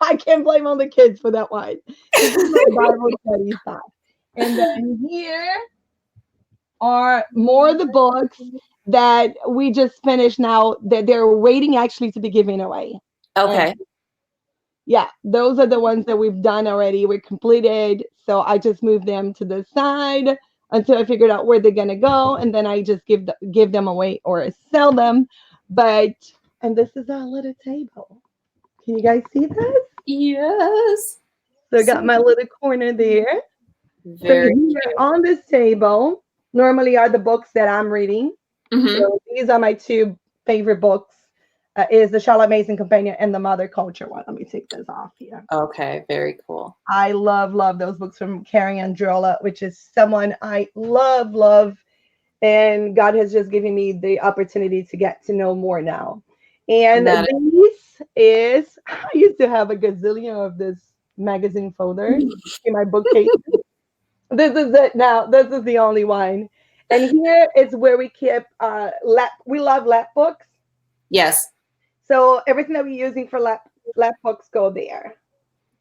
Speaker 2: I can't blame all the kids for that one. This is my Bible study stuff. And then here are more of the books that we just finished now that they're waiting actually to be given away. And
Speaker 1: Okay.
Speaker 2: yeah, those are the ones that we've done already. We're completed. So I just moved them to the side until I figured out where they're gonna go, and then I just give them away or sell them. But and this is our little table. Can you guys see this?
Speaker 1: Yes.
Speaker 2: So I got my little corner there. So
Speaker 1: Very
Speaker 2: here
Speaker 1: cute.
Speaker 2: on this table normally are the books that I'm reading.
Speaker 1: Mm-hmm.
Speaker 2: So these are my two favorite books. Is the Charlotte Mason Companion and the Mother Culture one. Let me take this off here.
Speaker 1: Okay. Very cool.
Speaker 2: I love those books from Carrie Androla, which is someone I love. And God has just given me the opportunity to get to know more now. And
Speaker 1: That
Speaker 2: this is, I used to have a gazillion of this magazine folders in my bookcase. This is it now. This is the only one. And here is where we keep we love lap books.
Speaker 1: Yes.
Speaker 2: So everything that we're using for lap books go there.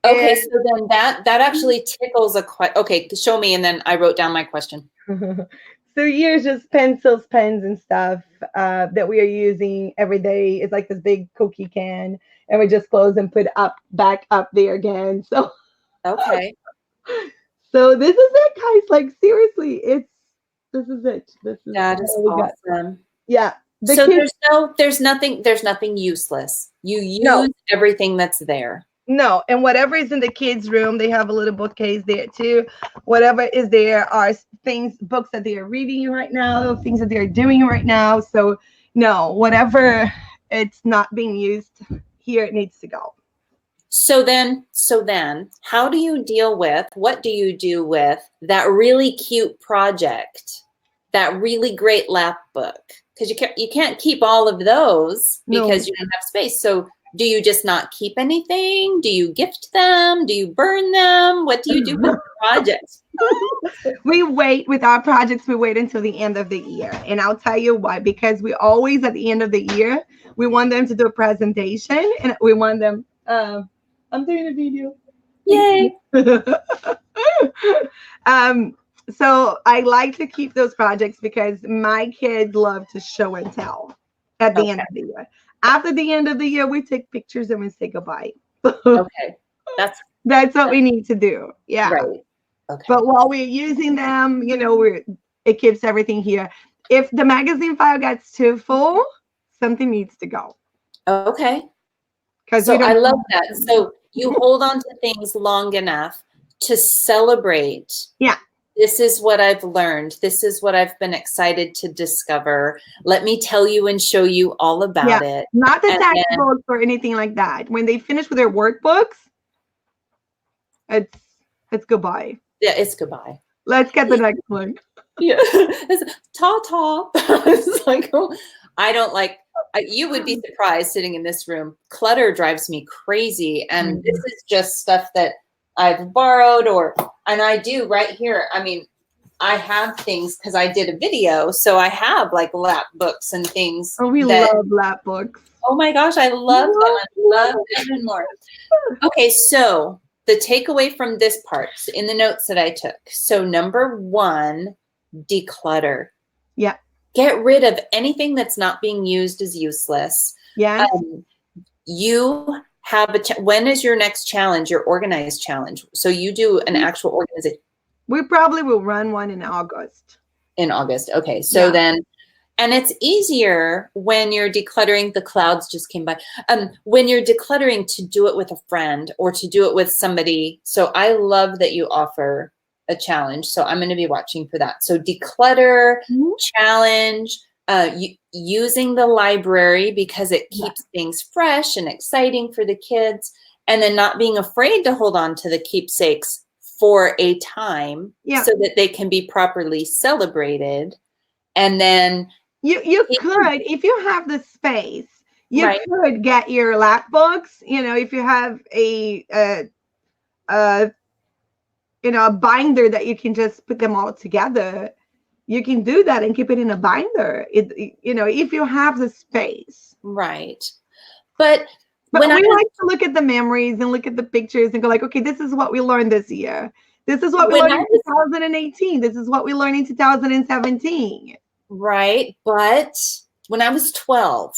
Speaker 1: Okay.
Speaker 2: And
Speaker 1: So then that actually tickles a question. Okay. Show me, and then I wrote down my question.
Speaker 2: so here's just pencils, pens, and stuff that we are using every day. It's like this big cookie can, and we just close and put back up there again. So
Speaker 1: Okay.
Speaker 2: so this is it, guys. Like seriously, this is it. This is
Speaker 1: That is
Speaker 2: what we got.
Speaker 1: awesome.
Speaker 2: Yeah. The
Speaker 1: So
Speaker 2: kids
Speaker 1: there's nothing useless. You
Speaker 2: no.
Speaker 1: use everything that's there.
Speaker 2: No, and whatever is in the kids' room, they have a little bookcase there too. Whatever is there are things, books that they are reading right now, things that they're doing right now. So, no, whatever it's not being used here, it needs to go.
Speaker 1: So then, how do you deal with, what do you do with that really cute project, that really great lap book? Because you can't keep all of those
Speaker 2: No,
Speaker 1: because you don't have space. So do you just not keep anything? Do you gift them? Do you burn them? What do you do with the projects?
Speaker 2: we wait with our projects. We wait until the end of the year, and I'll tell you why. Because we always at the end of the year, we want them to do a presentation, and we want them. I'm doing a video.
Speaker 1: Yay!
Speaker 2: So I like to keep those projects because my kids love to show and tell at the end of the year. After the end of the year, we take pictures and we say goodbye.
Speaker 1: Okay.
Speaker 2: That's what we need to do. Yeah.
Speaker 1: Right. Okay.
Speaker 2: But while we're using them, it keeps everything here. If the magazine file gets too full, something needs to go.
Speaker 1: Okay.
Speaker 2: Because
Speaker 1: So I love that. So you hold on to things long enough to celebrate.
Speaker 2: Yeah.
Speaker 1: This is what I've learned. This is what I've been excited to discover. Let me tell you and show you all about it.
Speaker 2: Not the textbooks or anything like that. When they finish with their workbooks, it's goodbye.
Speaker 1: Yeah, it's goodbye.
Speaker 2: Let's get the next one.
Speaker 1: Yeah. It's ta-ta. It's like, oh, I don't like, you would be surprised sitting in this room. Clutter drives me crazy. And this is just stuff that I've borrowed and I do right here. I mean, I have things because I did a video, so I have like lap books and things.
Speaker 2: Oh, we love lap books.
Speaker 1: Oh my gosh, I love them. I love them and more. Okay, so the takeaway from this part in the notes that I took. So number 1, declutter.
Speaker 2: Yeah.
Speaker 1: Get rid of anything that's not being used as useless.
Speaker 2: Yes.
Speaker 1: You have when is your next challenge, your organized challenge? So you do an actual organization.
Speaker 2: We probably will run one in August.
Speaker 1: In August. Okay. So then, and it's easier when you're decluttering. The clouds just came by. When you're decluttering, to do it with a friend or to do it with somebody. So I love that you offer a challenge. So I'm going to be watching for that. So declutter, challenge, using the library because it keeps things fresh and exciting for the kids, and then not being afraid to hold on to the keepsakes for a time so that they can be properly celebrated. And then
Speaker 2: you could, if you have the space, you could get your lap books, if you have a binder that you can just put them all together, you can do that and keep it in a binder. If you have the space.
Speaker 1: Right. But
Speaker 2: when we like to look at the memories and look at the pictures and go like, okay, this is what we learned this year. This is what we learned in 2018. This is what we learned in 2017.
Speaker 1: Right. But when I was 12,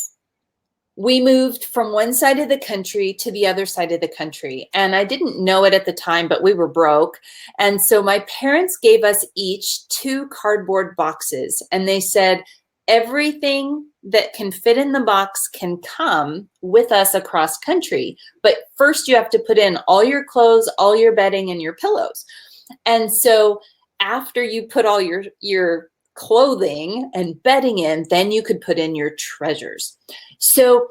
Speaker 1: we moved from one side of the country to the other side of the country. And I didn't know it at the time, but we were broke. And so my parents gave us each 2 cardboard boxes. And they said, everything that can fit in the box can come with us across country. But first you have to put in all your clothes, all your bedding, and your pillows. And so after you put all your clothing and bedding in, then you could put in your treasures. So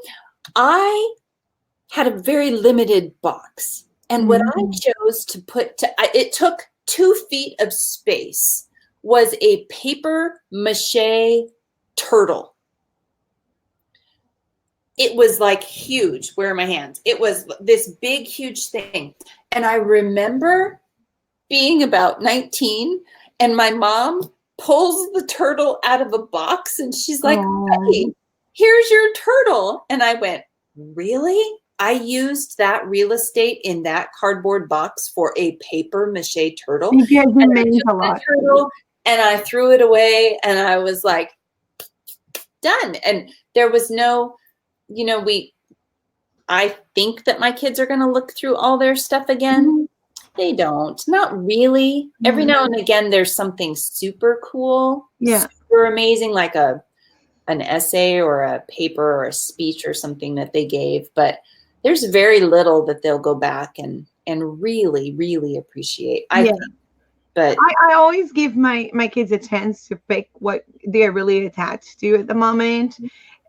Speaker 1: I had a very limited box. And what I chose to put it took 2 feet of space, was a paper mache turtle. It was like huge. Where are my hands? It was this big, huge thing. And I remember being about 19 and my mom pulls the turtle out of a box and she's like, hey, here's your turtle. And I went, really? I used that real estate in that cardboard box for a paper mache turtle.
Speaker 2: Yeah, it means a lot.
Speaker 1: And I threw it away and I was like, done. And there was no, I think that my kids are going to look through all their stuff again. They don't, not really. Every now and again, there's something super cool, super amazing, like an essay or a paper or a speech or something that they gave. But there's very little that they'll go back and really, really appreciate. I think. But
Speaker 2: I always give my kids a chance to pick what they're really attached to at the moment.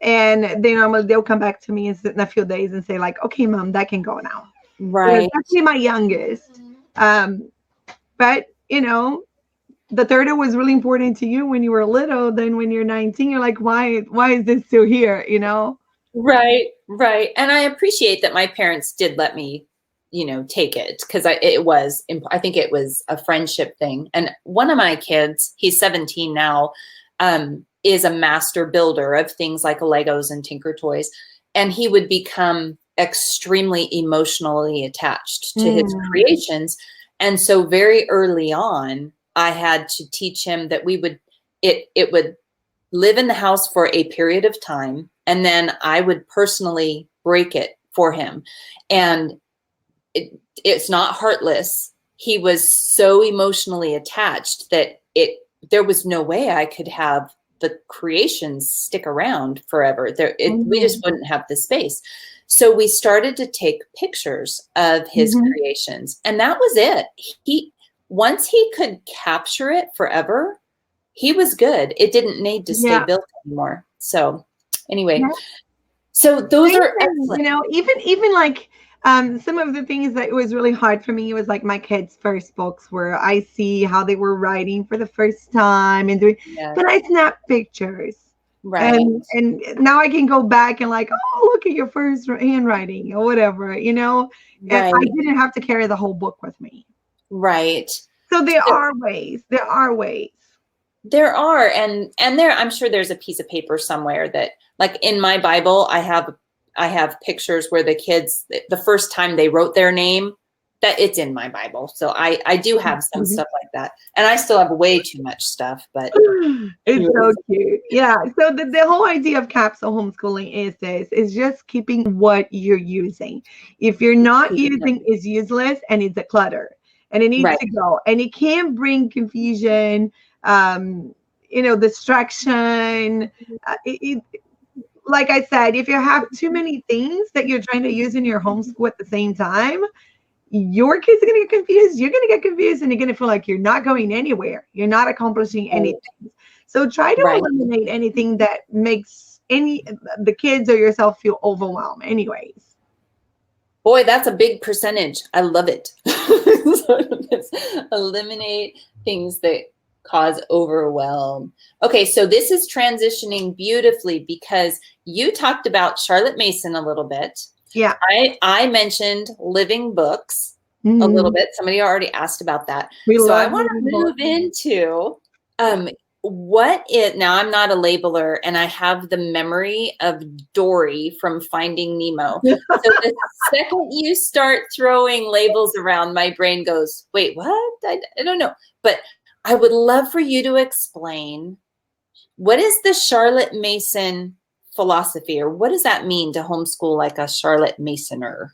Speaker 2: And they'll come back to me in a few days and say like, okay, Mom, that can go now.
Speaker 1: Right.
Speaker 2: Especially my youngest. But the turtle was really important to you when you were little. Then when you're 19, you're like, why is this still here?
Speaker 1: Right. And I appreciate that my parents did let me, take it, because I think it was a friendship thing. And one of my kids, he's 17 now, is a master builder of things like Legos and Tinker Toys. And he would become extremely emotionally attached to his creations. And so very early on, I had to teach him that it would live in the house for a period of time. And then I would personally break it for him. And it's not heartless. He was so emotionally attached that there was no way I could have the creations stick around forever. We just wouldn't have the space. So we started to take pictures of his creations, and that was it. Once he could capture it forever, he was good. It didn't need to stay built anymore. So anyway, so those are excellent.
Speaker 2: Even like some of the things that was really hard for me was like my kids' first books, where I see how they were writing for the first time and doing, but I snap pictures.
Speaker 1: Right.
Speaker 2: And now I can go back and like, oh, look at your first handwriting or whatever, And I didn't have to carry the whole book with me.
Speaker 1: Right.
Speaker 2: So there are ways. There are ways.
Speaker 1: There are, and there, I'm sure there's a piece of paper somewhere that, like in my Bible, I have pictures where the kids, the first time they wrote their name, that it's in my Bible. So I do have some stuff like that, and I still have way too much stuff, but
Speaker 2: It's so
Speaker 1: anyways.
Speaker 2: cute. Yeah. So the whole idea of capsule homeschooling is just keeping what you're using. If you're not using, it's useless and it's a clutter and it needs
Speaker 1: Right.
Speaker 2: to go. And it can bring confusion, distraction. Like I said, if you have too many things that you're trying to use in your homeschool at the same time, your kids are going to get confused. You're going to get confused and you're going to feel like you're not going anywhere. You're not accomplishing anything. So try to eliminate anything that makes the kids or yourself feel overwhelmed anyways.
Speaker 1: Boy, that's a big percentage. I love it. Eliminate things that cause overwhelm. Okay, so this is transitioning beautifully because you talked about Charlotte Mason a little bit.
Speaker 2: Yeah.
Speaker 1: I mentioned living books a little bit. Somebody already asked about that. So I want to move into now I'm not a labeler and I have the memory of Dory from Finding Nemo. So the second you start throwing labels around, my brain goes, wait, what? I don't know. But I would love for you to explain, what is the Charlotte Mason philosophy, or what does that mean to homeschool like a Charlotte Masoner?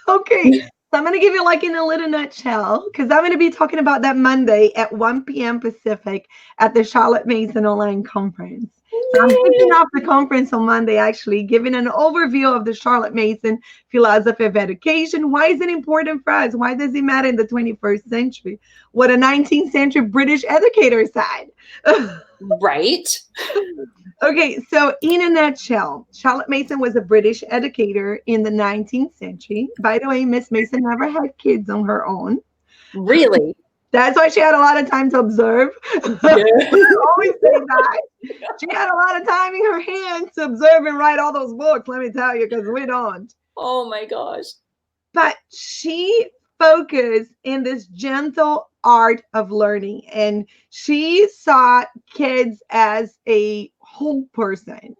Speaker 2: Okay. So I'm going to give you like in a little nutshell, because I'm going to be talking about that Monday at 1 p.m. Pacific at the Charlotte Mason Online Conference. So I'm kicking off the conference on Monday, actually, giving an overview of the Charlotte Mason philosophy of education. Why is it important for us? Why does it matter in the 21st century? What a 19th century British educator said.
Speaker 1: Right.
Speaker 2: Okay, so in a nutshell, Charlotte Mason was a British educator in the 19th century. By the way, Miss Mason never had kids on her own.
Speaker 1: Really?
Speaker 2: That's why she had a lot of time to observe. Yeah. I always say that. She had a lot of time in her hands to observe and write all those books, let me tell you, because we don't.
Speaker 1: Oh my gosh.
Speaker 2: But she focused in this gentle art of learning, and she saw kids as a whole person,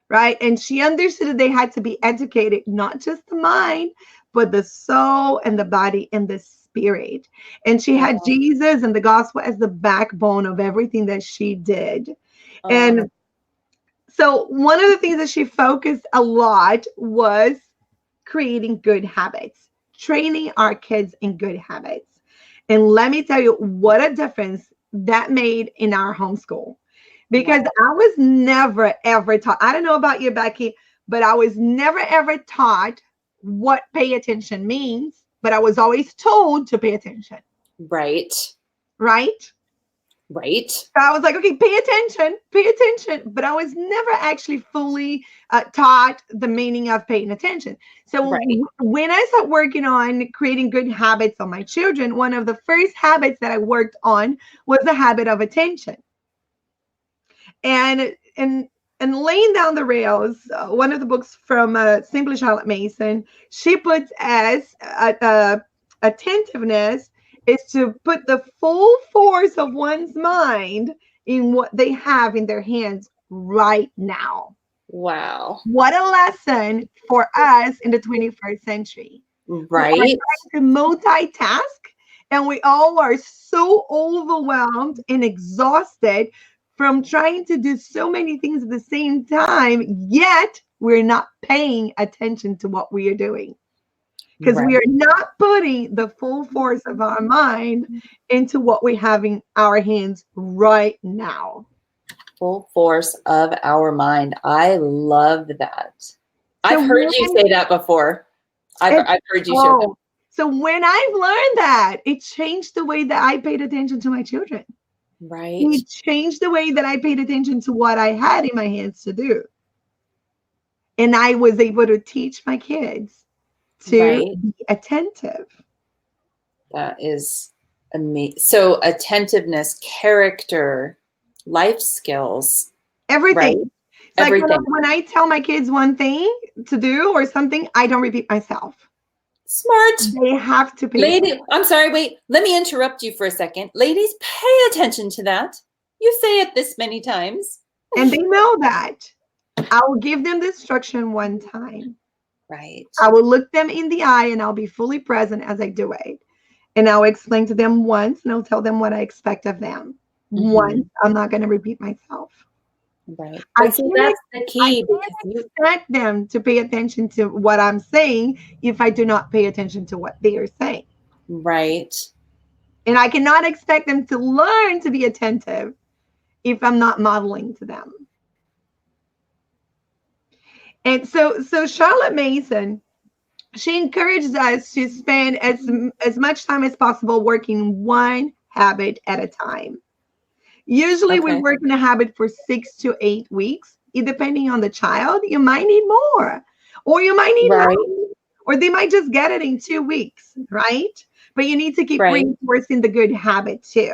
Speaker 2: right? And she understood that they had to be educated, not just the mind, but the soul and the body and the spirit. And she had Jesus and the gospel as the backbone of everything that she did. And so one of the things that she focused a lot was creating good habits, training our kids in good habits. And let me tell you what a difference that made in our homeschool. Because I was never, ever taught, I don't know about you, Becky, but I was never, ever taught what pay attention means, but I was always told to pay attention.
Speaker 1: Right.
Speaker 2: Right?
Speaker 1: Right.
Speaker 2: So I was like, okay, pay attention. But I was never actually fully taught the meaning of paying attention. So when I started working on creating good habits on my children, one of the first habits that I worked on was the habit of attention. And laying down the rails, one of the books from Simply Charlotte Mason, she puts as attentiveness is to put the full force of one's mind in what they have in their hands right now.
Speaker 1: Wow.
Speaker 2: What a lesson for us in the 21st century.
Speaker 1: Right.
Speaker 2: We are trying to multitask, and we all are so overwhelmed and exhausted from trying to do so many things at the same time, yet we're not paying attention to what we are doing. Because we are not putting the full force of our mind into what we have in our hands right now.
Speaker 1: Full force of our mind. I love that. I've heard you say that before. I've heard you share that.
Speaker 2: So when I've learned that, it changed the way that I paid attention to my children.
Speaker 1: Right.
Speaker 2: It changed the way that I paid attention to what I had in my hands to do. And I was able to teach my kids to be attentive.
Speaker 1: That is amazing. So attentiveness, character, life skills.
Speaker 2: Everything.
Speaker 1: Right?
Speaker 2: It's
Speaker 1: everything.
Speaker 2: Like when I tell my kids one thing to do or something, I don't repeat myself.
Speaker 1: Smart.
Speaker 2: They have to pay
Speaker 1: Lady, I'm sorry, wait, let me interrupt you for a second. Ladies, pay attention to that. You say it this many times.
Speaker 2: And they know that. I will give them the instruction one time.
Speaker 1: Right.
Speaker 2: I will look them in the eye and I'll be fully present as I do it. And I'll explain to them once and I'll tell them what I expect of them. Once, I'm not going to repeat myself.
Speaker 1: Right.
Speaker 2: That's the
Speaker 1: key.
Speaker 2: I can't expect them to pay attention to what I'm saying if I do not pay attention to what they are saying.
Speaker 1: Right.
Speaker 2: And I cannot expect them to learn to be attentive if I'm not modeling to them. And so Charlotte Mason, she encourages us to spend as much time as possible working one habit at a time. Usually we work in a habit for 6 to 8 weeks. Depending on the child, you might need more, or you might need less, or they might just get it in 2 weeks, right? But you need to keep reinforcing the good habit too.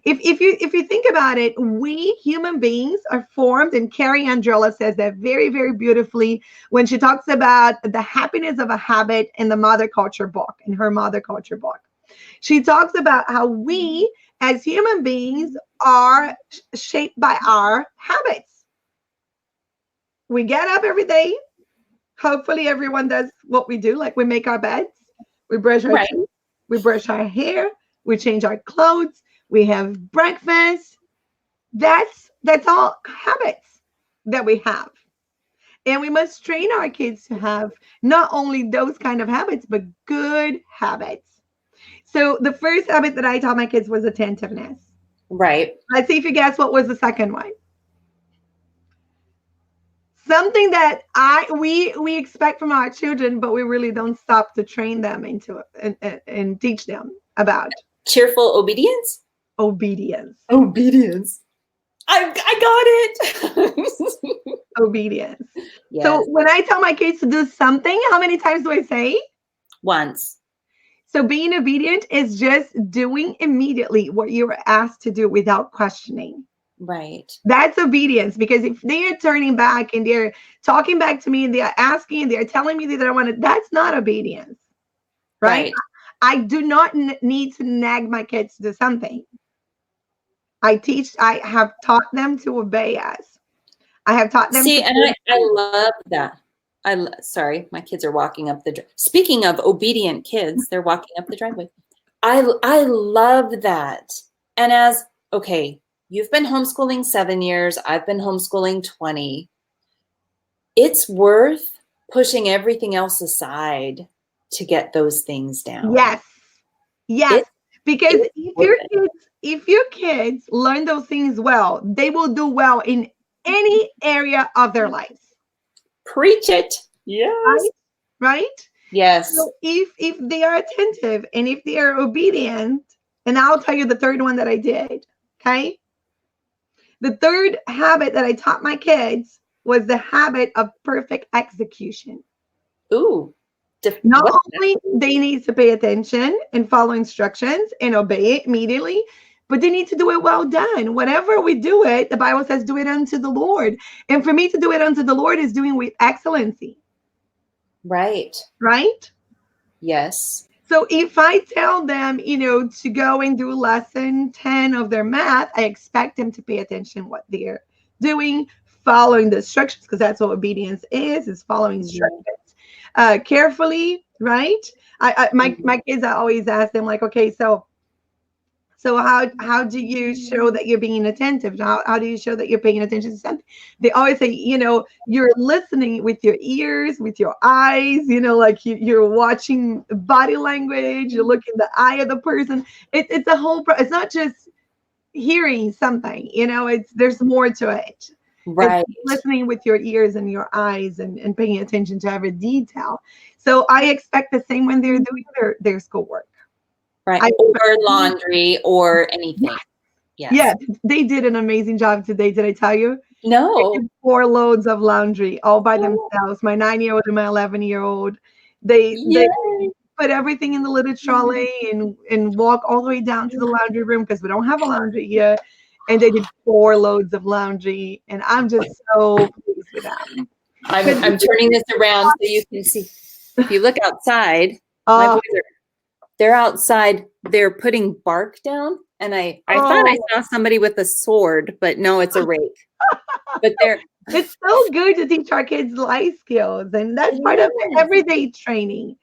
Speaker 2: If you think about it, we human beings are formed, and Carrie Andrella says that very, very beautifully when she talks about the happiness of a habit in the Mother Culture book, in her Mother Culture book. She talks about how we as human beings are shaped by our habits. We get up every day. Hopefully everyone does what we do, like we make our beds, we brush our teeth, we brush our hair, we change our clothes, we have breakfast. That's all habits that we have. And we must train our kids to have not only those kind of habits, but good habits. So the first habit that I taught my kids was attentiveness.
Speaker 1: Right.
Speaker 2: Let's see if you guess what was the second one. Something that we expect from our children, but we really don't stop to train them into it and teach them about.
Speaker 1: Cheerful obedience?
Speaker 2: Obedience.
Speaker 1: Obedience. I got it.
Speaker 2: Obedience.
Speaker 1: Yes.
Speaker 2: So when I tell my kids to do something, how many times do I say?
Speaker 1: Once.
Speaker 2: So being obedient is just doing immediately what you were asked to do without questioning.
Speaker 1: Right.
Speaker 2: That's obedience, because if they are turning back and they're talking back to me and they're asking and they're telling me that I want it, that's not obedience. Right? I do not need to nag my kids to do something. I have taught them to obey us. I have taught them
Speaker 1: to and I love that. Sorry, my kids are walking up the speaking of obedient kids, they're walking up the driveway. I love that. And you've been homeschooling 7 years, I've been homeschooling 20. It's worth pushing everything else aside to get those things down.
Speaker 2: Yes. Because if your kids learn those things well, they will do well in any area of their lives.
Speaker 1: Preach it. Yes.
Speaker 2: Right?
Speaker 1: Yes.
Speaker 2: So if they are attentive and if they are obedient, and I'll tell you the third one that I did, okay? The third habit that I taught my kids was the habit of perfect execution.
Speaker 1: Ooh.
Speaker 2: Not only they need to pay attention and follow instructions and obey it immediately, but they need to do it well done. Whatever we do it, the Bible says, do it unto the Lord. And for me to do it unto the Lord is doing with excellency.
Speaker 1: Right.
Speaker 2: Right?
Speaker 1: Yes.
Speaker 2: So if I tell them, to go and do lesson 10 of their math, I expect them to pay attention what they're doing, following the instructions, because that's what obedience is following instructions. Carefully, right? My kids, I always ask them, like, okay, so how do you show that you're being attentive? How do you show that you're paying attention to something? They always say, you're listening with your ears, with your eyes, like you're watching body language, you look in the eye of the person. It's a whole, it's not just hearing something, there's more to it.
Speaker 1: Right.
Speaker 2: It's listening with your ears and your eyes and paying attention to every detail. So I expect the same when they're doing their schoolwork.
Speaker 1: Right. Or laundry or anything.
Speaker 2: Yes. Yeah, they did an amazing job today. Did I tell you?
Speaker 1: No.
Speaker 2: They did 4 loads of laundry all by themselves. My 9-year-old and my 11-year-old. They put everything in the little trolley and walk all the way down to the laundry room, because we don't have a laundry here. And they did 4 loads of laundry, and I'm just so pleased with them.
Speaker 1: I'm turning this around so you can see. If you look outside, My
Speaker 2: Oh,
Speaker 1: boys they're outside, they're putting bark down. And I thought I
Speaker 2: oh,
Speaker 1: saw somebody with a sword, but no, it's a rake. But they're
Speaker 2: it's so good to teach our kids life skills, and that's part of the
Speaker 1: yes.
Speaker 2: everyday training.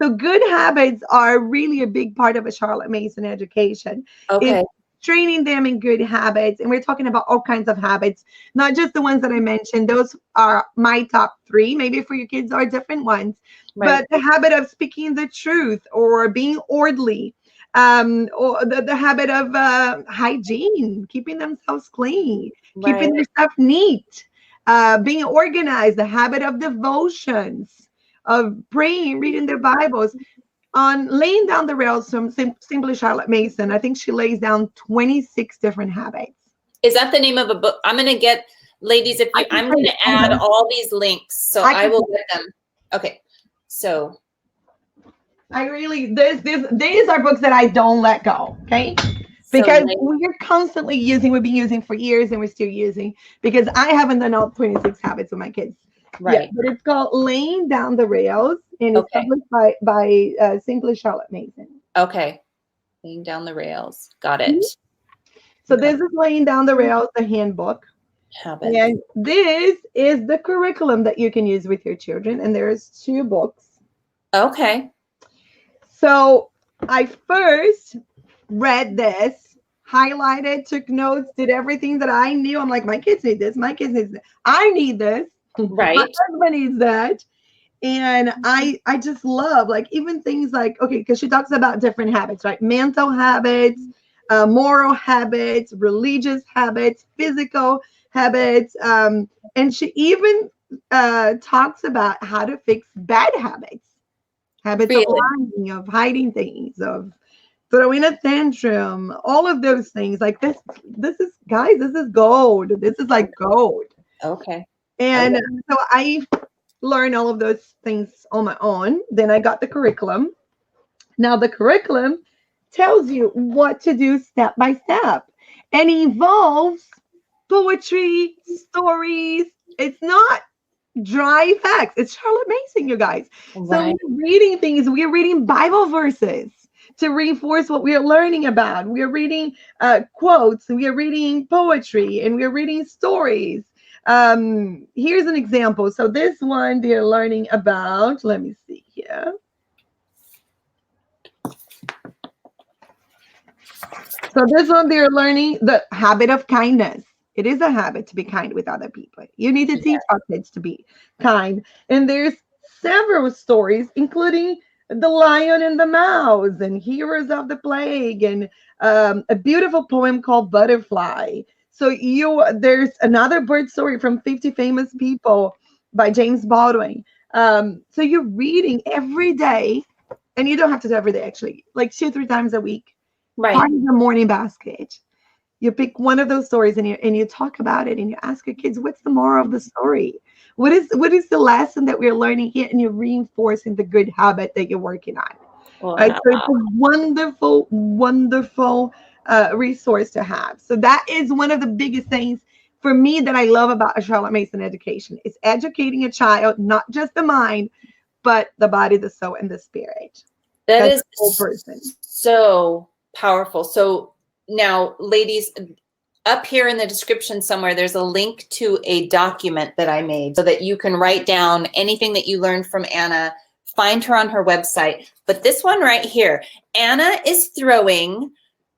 Speaker 2: So good habits are really a big part of a Charlotte Mason education. It's
Speaker 1: Okay.
Speaker 2: training them in good habits, and we're talking about all kinds of habits, not just the ones that I mentioned. Those are my top three. Maybe for your kids are different ones,
Speaker 1: Right.
Speaker 2: but the habit of speaking the truth or being orderly, or the habit of hygiene, keeping themselves clean, keeping
Speaker 1: Right.
Speaker 2: their stuff neat, being organized, the habit of devotions, of praying, reading their Bibles, on laying down the rails from Simply Charlotte Mason. I think she lays down 26 different habits.
Speaker 1: Is that the name of a book? I'm gonna get ladies, if
Speaker 2: I
Speaker 1: you
Speaker 2: can
Speaker 1: I'm
Speaker 2: tell you,
Speaker 1: gonna
Speaker 2: hold
Speaker 1: add
Speaker 2: on.
Speaker 1: all these links, so
Speaker 2: I
Speaker 1: I
Speaker 2: can
Speaker 1: will get them. Okay. So
Speaker 2: I really these are books that I don't let go. Okay. Because
Speaker 1: ladies,
Speaker 2: we're constantly using, we've been using for years and we're still using, because I haven't done all 26 habits with my kids. Yeah,
Speaker 1: right.
Speaker 2: but it's called Laying Down the Rails, and it's
Speaker 1: Okay.
Speaker 2: published by Simply Charlotte Mason.
Speaker 1: Okay. Laying down the rails. Got
Speaker 2: Mhm.
Speaker 1: it.
Speaker 2: So
Speaker 1: Okay.
Speaker 2: this is Laying Down the Rails, the handbook.
Speaker 1: Habits.
Speaker 2: And this is the curriculum that you can use with your children. And there's two books.
Speaker 1: Okay.
Speaker 2: So I first read this, highlighted, took notes, did everything that I knew. I'm like, my kids need this. My kids need this. I need this. My
Speaker 1: Right.
Speaker 2: husband needs that. And I just love, like, even things like, okay, because she talks about different habits, right? Mental habits, moral habits, religious habits, physical habits, and she even talks about how to fix bad habits of
Speaker 1: Really.
Speaker 2: lying, of hiding things, of throwing a tantrum, all of those things. Like, this is, guys, this is gold. This is like gold.
Speaker 1: Okay. I
Speaker 2: And
Speaker 1: will.
Speaker 2: so I learn all of those things on my own. Then I got the curriculum. Now the curriculum tells you what to do step by step and involves poetry, stories. It's not dry facts. It's Charlotte Mason, you guys. So
Speaker 1: Right.
Speaker 2: we're reading things. We're reading Bible verses to reinforce what we are learning about. We are reading quotes. We are reading poetry, and we are reading stories. Here's an example. So this one they're learning about. Let me see here. So this one they're learning the habit of kindness. It is a habit to be kind with other people. You need to
Speaker 1: Yeah.
Speaker 2: teach our kids to be kind. And there's several stories, including the lion and the mouse and heroes of the plague, and a beautiful poem called Butterfly. So there's another bird story from 50 Famous People by James Baldwin. So you're reading every day, and you don't have to do every day, actually, like 2, 3 times a week.
Speaker 1: Right.
Speaker 2: Part of the morning basket. You pick one of those stories, and you talk about it, and you ask your kids, what's the moral of the story? What is the lesson that we're learning here? And you're reinforcing the good habit that you're working on. Right?
Speaker 1: Wow.
Speaker 2: So it's a wonderful, wonderful resource to have. So that is one of the biggest things for me that I love about a Charlotte Mason education. It's educating a child, not just the mind, but the body, the soul, and the spirit.
Speaker 1: That
Speaker 2: That's
Speaker 1: is
Speaker 2: the whole person.
Speaker 1: so powerful. So now, ladies, up here in the description somewhere, there's a link to a document that I made so that you can write down anything that you learned from Anna. Find her on her website. But this one right here, Anna is throwing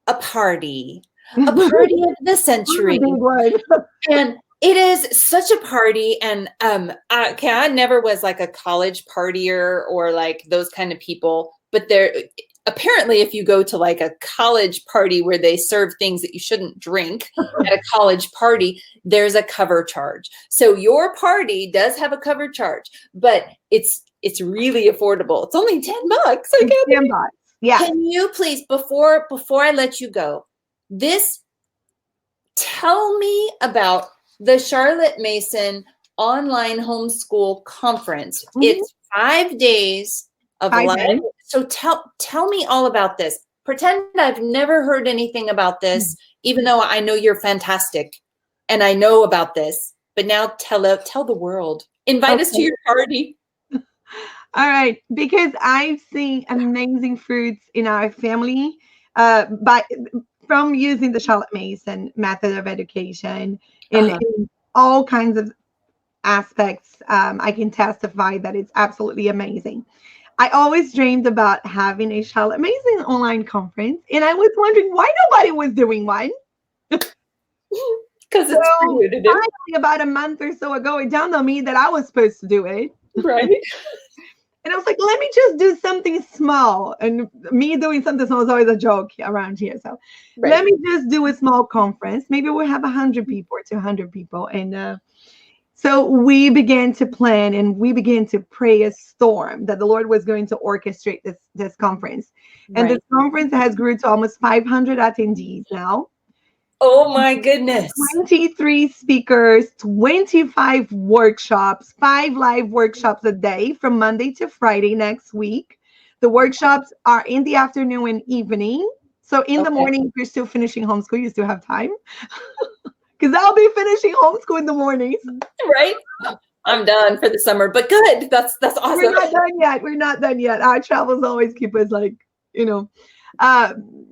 Speaker 1: a party of the century.
Speaker 2: Big word.
Speaker 1: And it is such a party. And I never was like a college partier or like those kind of people. But there, apparently, if you go to like a college party where they serve things that you shouldn't drink at a college party, there's a cover charge. So your party does have a cover charge, but it's really affordable. It's only $10. I can't believe.
Speaker 2: Yeah.
Speaker 1: Can you please, before I let you go, tell me about the Charlotte Mason online homeschool conference.
Speaker 2: Mhm.
Speaker 1: It's 5 days of
Speaker 2: 5
Speaker 1: live.
Speaker 2: days.
Speaker 1: So tell me all about this. Pretend I've never heard anything about this, even though I know you're fantastic and I know about this. But now tell the world. Invite us to
Speaker 2: Okay.
Speaker 1: your party.
Speaker 2: All right, because I've seen amazing fruits in our family by from using the Charlotte Mason method of education
Speaker 1: Uh-huh.
Speaker 2: in all kinds of aspects. I can testify that it's absolutely amazing. I always dreamed about having a Charlotte Mason online conference, and I was wondering why nobody was doing one.
Speaker 1: Because
Speaker 2: So
Speaker 1: it's for you to do.
Speaker 2: finally, about a month or so ago, it dawned on me that I was supposed to do it.
Speaker 1: Right.
Speaker 2: And I was like, let me just do something small. And me doing something small is always a joke around here. So let
Speaker 1: Right.
Speaker 2: me just do a small conference. Maybe we'll have 100 people or 200 people. And so we began to plan and we began to pray a storm that the Lord was going to orchestrate this conference. And this
Speaker 1: Right.
Speaker 2: conference has grew to almost 500 attendees now.
Speaker 1: Oh my goodness.
Speaker 2: 23 speakers, 25 workshops, 5 live workshops a day from Monday to Friday next week. The workshops are in the afternoon and evening. So in the
Speaker 1: Okay.
Speaker 2: morning, if you're still finishing homeschool, you still have time. Because I'll be finishing homeschool in the mornings.
Speaker 1: Right. I'm done for the summer, but good. That's
Speaker 2: We're
Speaker 1: awesome.
Speaker 2: not done yet. We're not done yet. Our travels always keep us like, you know,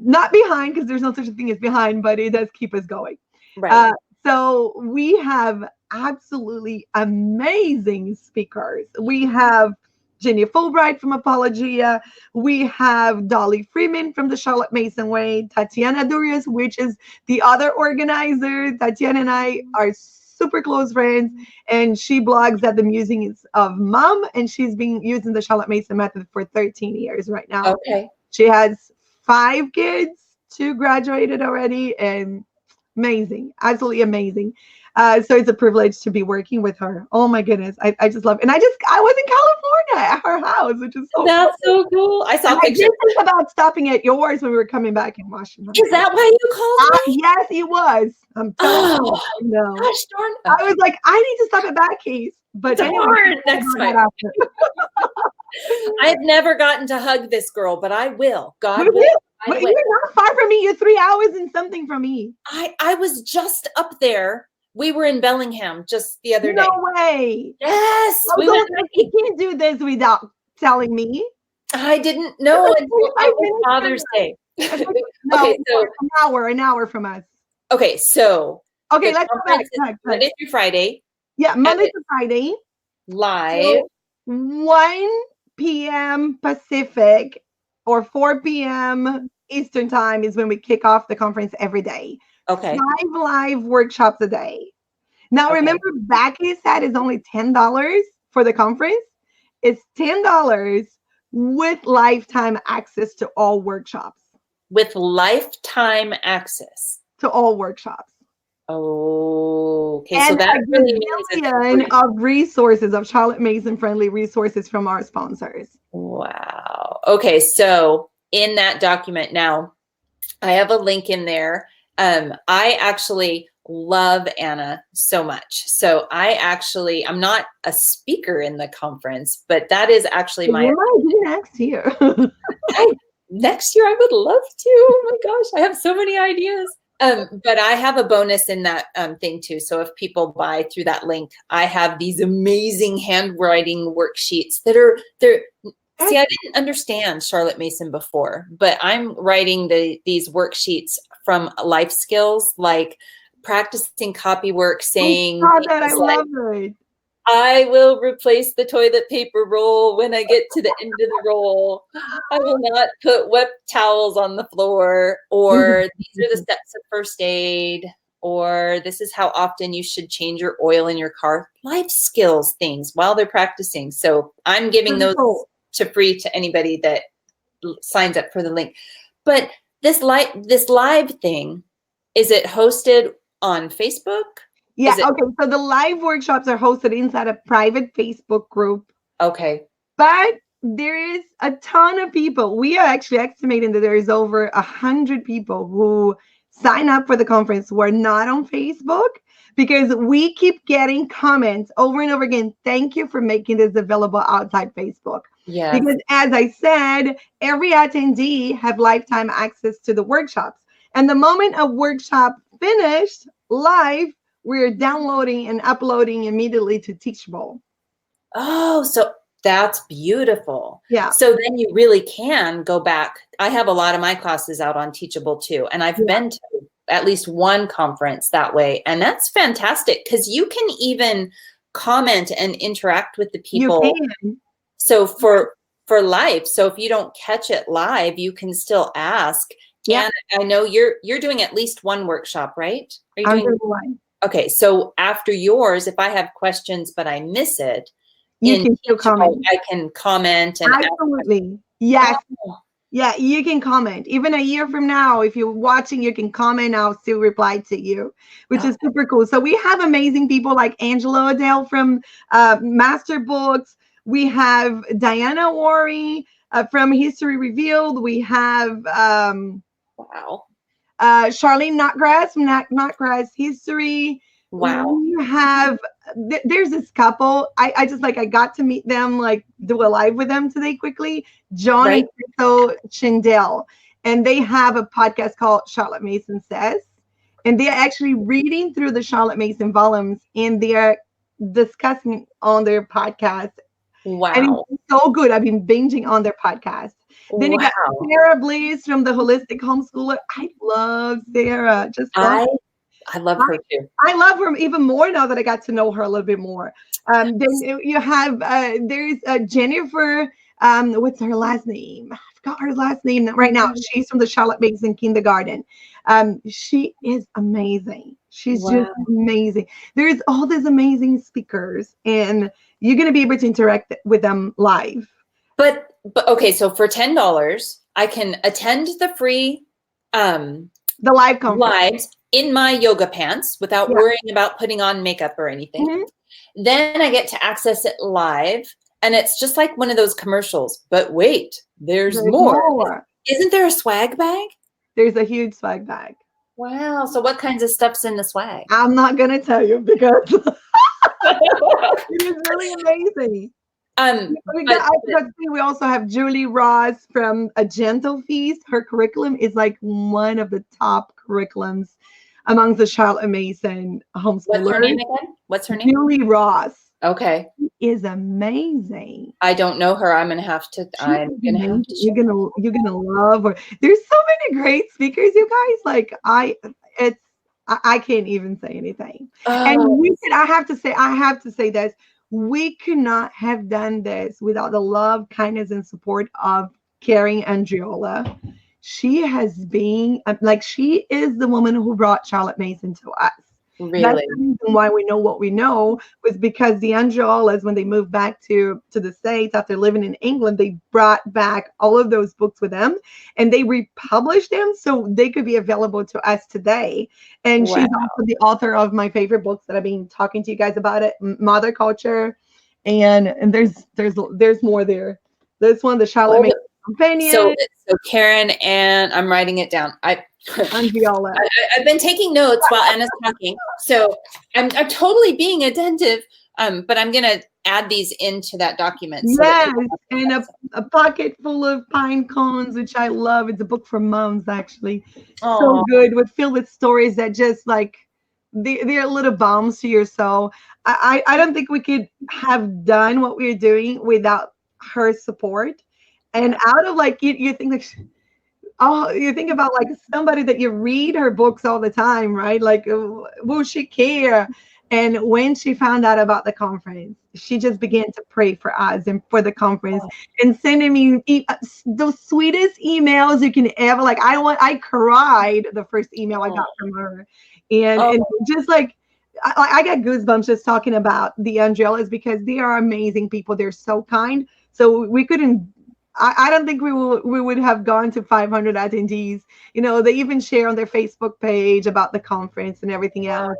Speaker 2: not behind because there's no such a thing as behind, but it does keep us going.
Speaker 1: Right.
Speaker 2: So we have absolutely amazing speakers. We have Jenny Fulbright from Apologia. We have Dolly Freeman from the Charlotte Mason Way. Tatiana Durias, which is the other organizer. Tatiana and I are super close friends, and she blogs at the Musings of Mom, and she's been using the Charlotte Mason method for 13 years right now.
Speaker 1: Okay.
Speaker 2: She has 5 kids, 2 graduated already, and amazing, absolutely amazing. So it's a privilege to be working with her. Oh my goodness, I just love it. And I was in California at her house, which is so
Speaker 1: That's
Speaker 2: cool.
Speaker 1: so cool. I saw
Speaker 2: And I did
Speaker 1: pictures.
Speaker 2: think about stopping at yours when we were coming back in Washington.
Speaker 1: Is that why you called me?
Speaker 2: Yes, it was. I'm telling you,
Speaker 1: Oh,
Speaker 2: I know.
Speaker 1: gosh darn.
Speaker 2: I was like, I need to stop at Becky's. But anyway,
Speaker 1: Darn.
Speaker 2: we'll
Speaker 1: Next
Speaker 2: do that
Speaker 1: time.
Speaker 2: after.
Speaker 1: I've never gotten to hug this girl, but I will. God
Speaker 2: Will
Speaker 1: will.
Speaker 2: you?
Speaker 1: I
Speaker 2: But
Speaker 1: will.
Speaker 2: you're not far from me. You're 3 hours and something from me.
Speaker 1: I was just up there. We were in Bellingham just the other day.
Speaker 2: No way.
Speaker 1: Yes,
Speaker 2: I was
Speaker 1: we went.
Speaker 2: like, you can't do this without telling me.
Speaker 1: I didn't know
Speaker 2: It's like
Speaker 1: until
Speaker 2: 45
Speaker 1: it was
Speaker 2: minutes
Speaker 1: Father's
Speaker 2: from
Speaker 1: Day.
Speaker 2: It's like, no,
Speaker 1: Okay, so
Speaker 2: an hour from us.
Speaker 1: okay, so
Speaker 2: Okay,
Speaker 1: the
Speaker 2: let's go
Speaker 1: conference is
Speaker 2: back.
Speaker 1: Monday through Friday,
Speaker 2: Yeah,
Speaker 1: and
Speaker 2: Monday
Speaker 1: it's
Speaker 2: to Friday,
Speaker 1: live.
Speaker 2: 1 p.m. Pacific or 4 p.m. Eastern time is when we kick off the conference every day.
Speaker 1: Okay,
Speaker 2: 5 live workshops a day. Now,
Speaker 1: okay,
Speaker 2: remember, Becky said is only $10 for the conference. It's $10 with lifetime access to all workshops.
Speaker 1: with lifetime access.
Speaker 2: To all workshops.
Speaker 1: Oh, okay, so
Speaker 2: And
Speaker 1: that
Speaker 2: a
Speaker 1: really means it's
Speaker 2: gazillion
Speaker 1: free.
Speaker 2: of resources, of Charlotte Mason friendly resources from our sponsors.
Speaker 1: Wow. Okay, so in that document now, I have a link in there. I actually love Anna so much. So I'm not a speaker in the conference, but that is actually
Speaker 2: You might be next year.
Speaker 1: next year I would love to. Oh my gosh, I have so many ideas. But I have a bonus in that thing too. So if people buy through that link, I have these amazing handwriting worksheets that are see, I didn't understand Charlotte Mason before, but I'm writing these worksheets from life skills, like practicing copy work, saying
Speaker 2: I
Speaker 1: like,
Speaker 2: love it.
Speaker 1: I will replace the toilet paper roll when I get to the end of the roll. I will not put wet towels on the floor, or these are the steps of first aid, or this is how often you should change your oil in your car. Life skills things while they're practicing. So I'm giving those to free to anybody that signs up for the link. But this live thing, is it hosted on Facebook?
Speaker 2: Yeah, okay. So the live workshops are hosted inside a private Facebook group.
Speaker 1: Okay.
Speaker 2: But there is a ton of people. We are actually estimating that there is over 100 people who sign up for the conference who are not on Facebook, because we keep getting comments over and over again. Thank you for making this available outside Facebook.
Speaker 1: Yeah.
Speaker 2: Because as I said, every attendee have lifetime access to the workshops. And the moment a workshop finished live, we're downloading and uploading immediately to Teachable.
Speaker 1: Oh, so That's beautiful.
Speaker 2: Yeah.
Speaker 1: So then you really can go back. I have a lot of my classes out on Teachable too. And I've been to at least one conference that way. And that's fantastic because you can even comment and interact with the people.
Speaker 2: You can.
Speaker 1: So for live. So if you don't catch it live, you can still ask.
Speaker 2: Yeah.
Speaker 1: And I know you're doing at least one workshop, right? Are you
Speaker 2: I'm
Speaker 1: doing
Speaker 2: one.
Speaker 1: Okay. So after yours, if I have questions but I miss it,
Speaker 2: You
Speaker 1: in
Speaker 2: can still
Speaker 1: Teachable,
Speaker 2: comment.
Speaker 1: I can comment and
Speaker 2: Absolutely. Yes.
Speaker 1: Oh,
Speaker 2: Yeah, you can comment. Even a year from now, if you're watching, you can comment. I'll still reply to you, which is super cool. So we have amazing people like Angela Odell from Master Books. We have Diana Worry from History Revealed. We have
Speaker 1: wow.
Speaker 2: Charlene Notgrass from Notgrass History.
Speaker 1: Wow.
Speaker 2: We have there's this couple. I just I got to meet them, like do a live with them today quickly. John and Crystal Schindel, and they have a podcast called Charlotte Mason Says, and they're actually reading through the Charlotte Mason volumes, and they're discussing on their podcast.
Speaker 1: Wow.
Speaker 2: And it's so good. I've been binging on their podcast. Then you got Sarah Bliss from the Holistic Homeschooler. I love Sarah.
Speaker 1: I love her too.
Speaker 2: I love her even more now that I got to know her a little bit more. Then you have there's Jennifer. What's her last name? I forgot her last name right now. She's from the Charlotte Mason Kindergarten. She is amazing. She's just amazing. There's all these amazing speakers, and you're going to be able to interact with them live.
Speaker 1: But okay, so for $10, I can attend the free
Speaker 2: the live conference.
Speaker 1: Lives in my yoga pants without worrying about putting on makeup or anything. Mm-hmm. Then I get to access it live, and it's just like one of those commercials. But wait, there's more. Isn't there a swag bag?
Speaker 2: There's a huge swag bag.
Speaker 1: Wow. So what kinds of stuff's in the swag?
Speaker 2: I'm not going to tell you because it is really amazing. We also have Julie Ross from A Gentle Feast. Her curriculum is like one of the top curriculums amongst the Charlotte Mason homeschoolers.
Speaker 1: What's her name again? What's her name?
Speaker 2: Julie Ross.
Speaker 1: Okay.
Speaker 2: She is amazing.
Speaker 1: I don't know her. I'm gonna have to.
Speaker 2: You're gonna love her. There's so many great speakers, you guys. I can't even say anything. And I have to say this. We could not have done this without the love, kindness, and support of Karen Andriola. She has been she is the woman who brought Charlotte Mason to us.
Speaker 1: Really?
Speaker 2: That's the reason why we know what we know was because the Andriolas, when they moved back to the States after living in England, they brought back all of those books with them and they republished them so they could be available to us today. And she's also the author of my favorite books that I've been talking to you guys about it, Mother Culture, and there's more there. This one, the Charlotte Mason Companion.
Speaker 1: So Karen, and I'm writing it down.
Speaker 2: Andriola.
Speaker 1: I've been taking notes while Anna's talking, so I'm totally being attentive. But I'm gonna add these into that document.
Speaker 2: Yes, and a pocket full of pine cones, which I love. It's a book for moms, actually. Aww. So good, filled with stories that just they're little balms to your soul. I don't think we could have done what we're doing without her support. And out of you think you think about somebody that you read her books all the time, right? Will she care? And when she found out about the conference, she just began to pray for us and for the conference and sending me the sweetest emails you can ever. I cried the first email I got from her, and just I got goosebumps just talking about the Andriolas because they are amazing people. They're so kind. So we couldn't. I don't think we would have gone to 500 attendees. They even share on their Facebook page about the conference and everything else.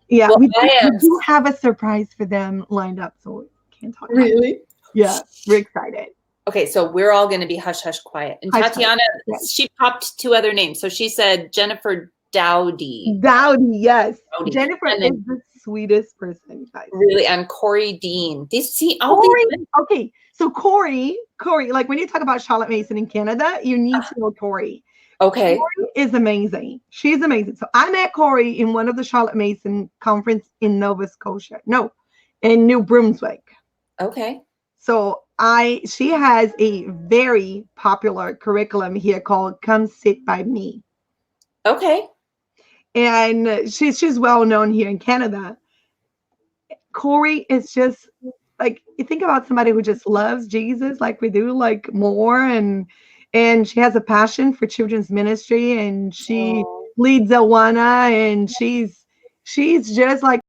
Speaker 2: Yeah, well, we do have a surprise for them lined up, so we can't talk about it. Yeah, we're excited.
Speaker 1: Okay, so we're all going to be hush hush quiet. And Tatiana, she popped two other names. So she said Jennifer Dowdy.
Speaker 2: Dowdy, yes. Dowdy. Jennifer is the sweetest person, guys.
Speaker 1: Really, and Corey Dean. These
Speaker 2: okay. So Corey, when you talk about Charlotte Mason in Canada, you need to know Corey.
Speaker 1: Okay.
Speaker 2: Corey is amazing. She's amazing. So I met Corey in one of the Charlotte Mason conference in Nova Scotia. No, in New Brunswick.
Speaker 1: Okay.
Speaker 2: So she has a very popular curriculum here called Come Sit By Me.
Speaker 1: Okay.
Speaker 2: And she's well known here in Canada. Corey is just like, you think about somebody who just loves Jesus like we do, like more, and she has a passion for children's ministry, and she
Speaker 1: Oh.
Speaker 2: leads Awana, and she's just like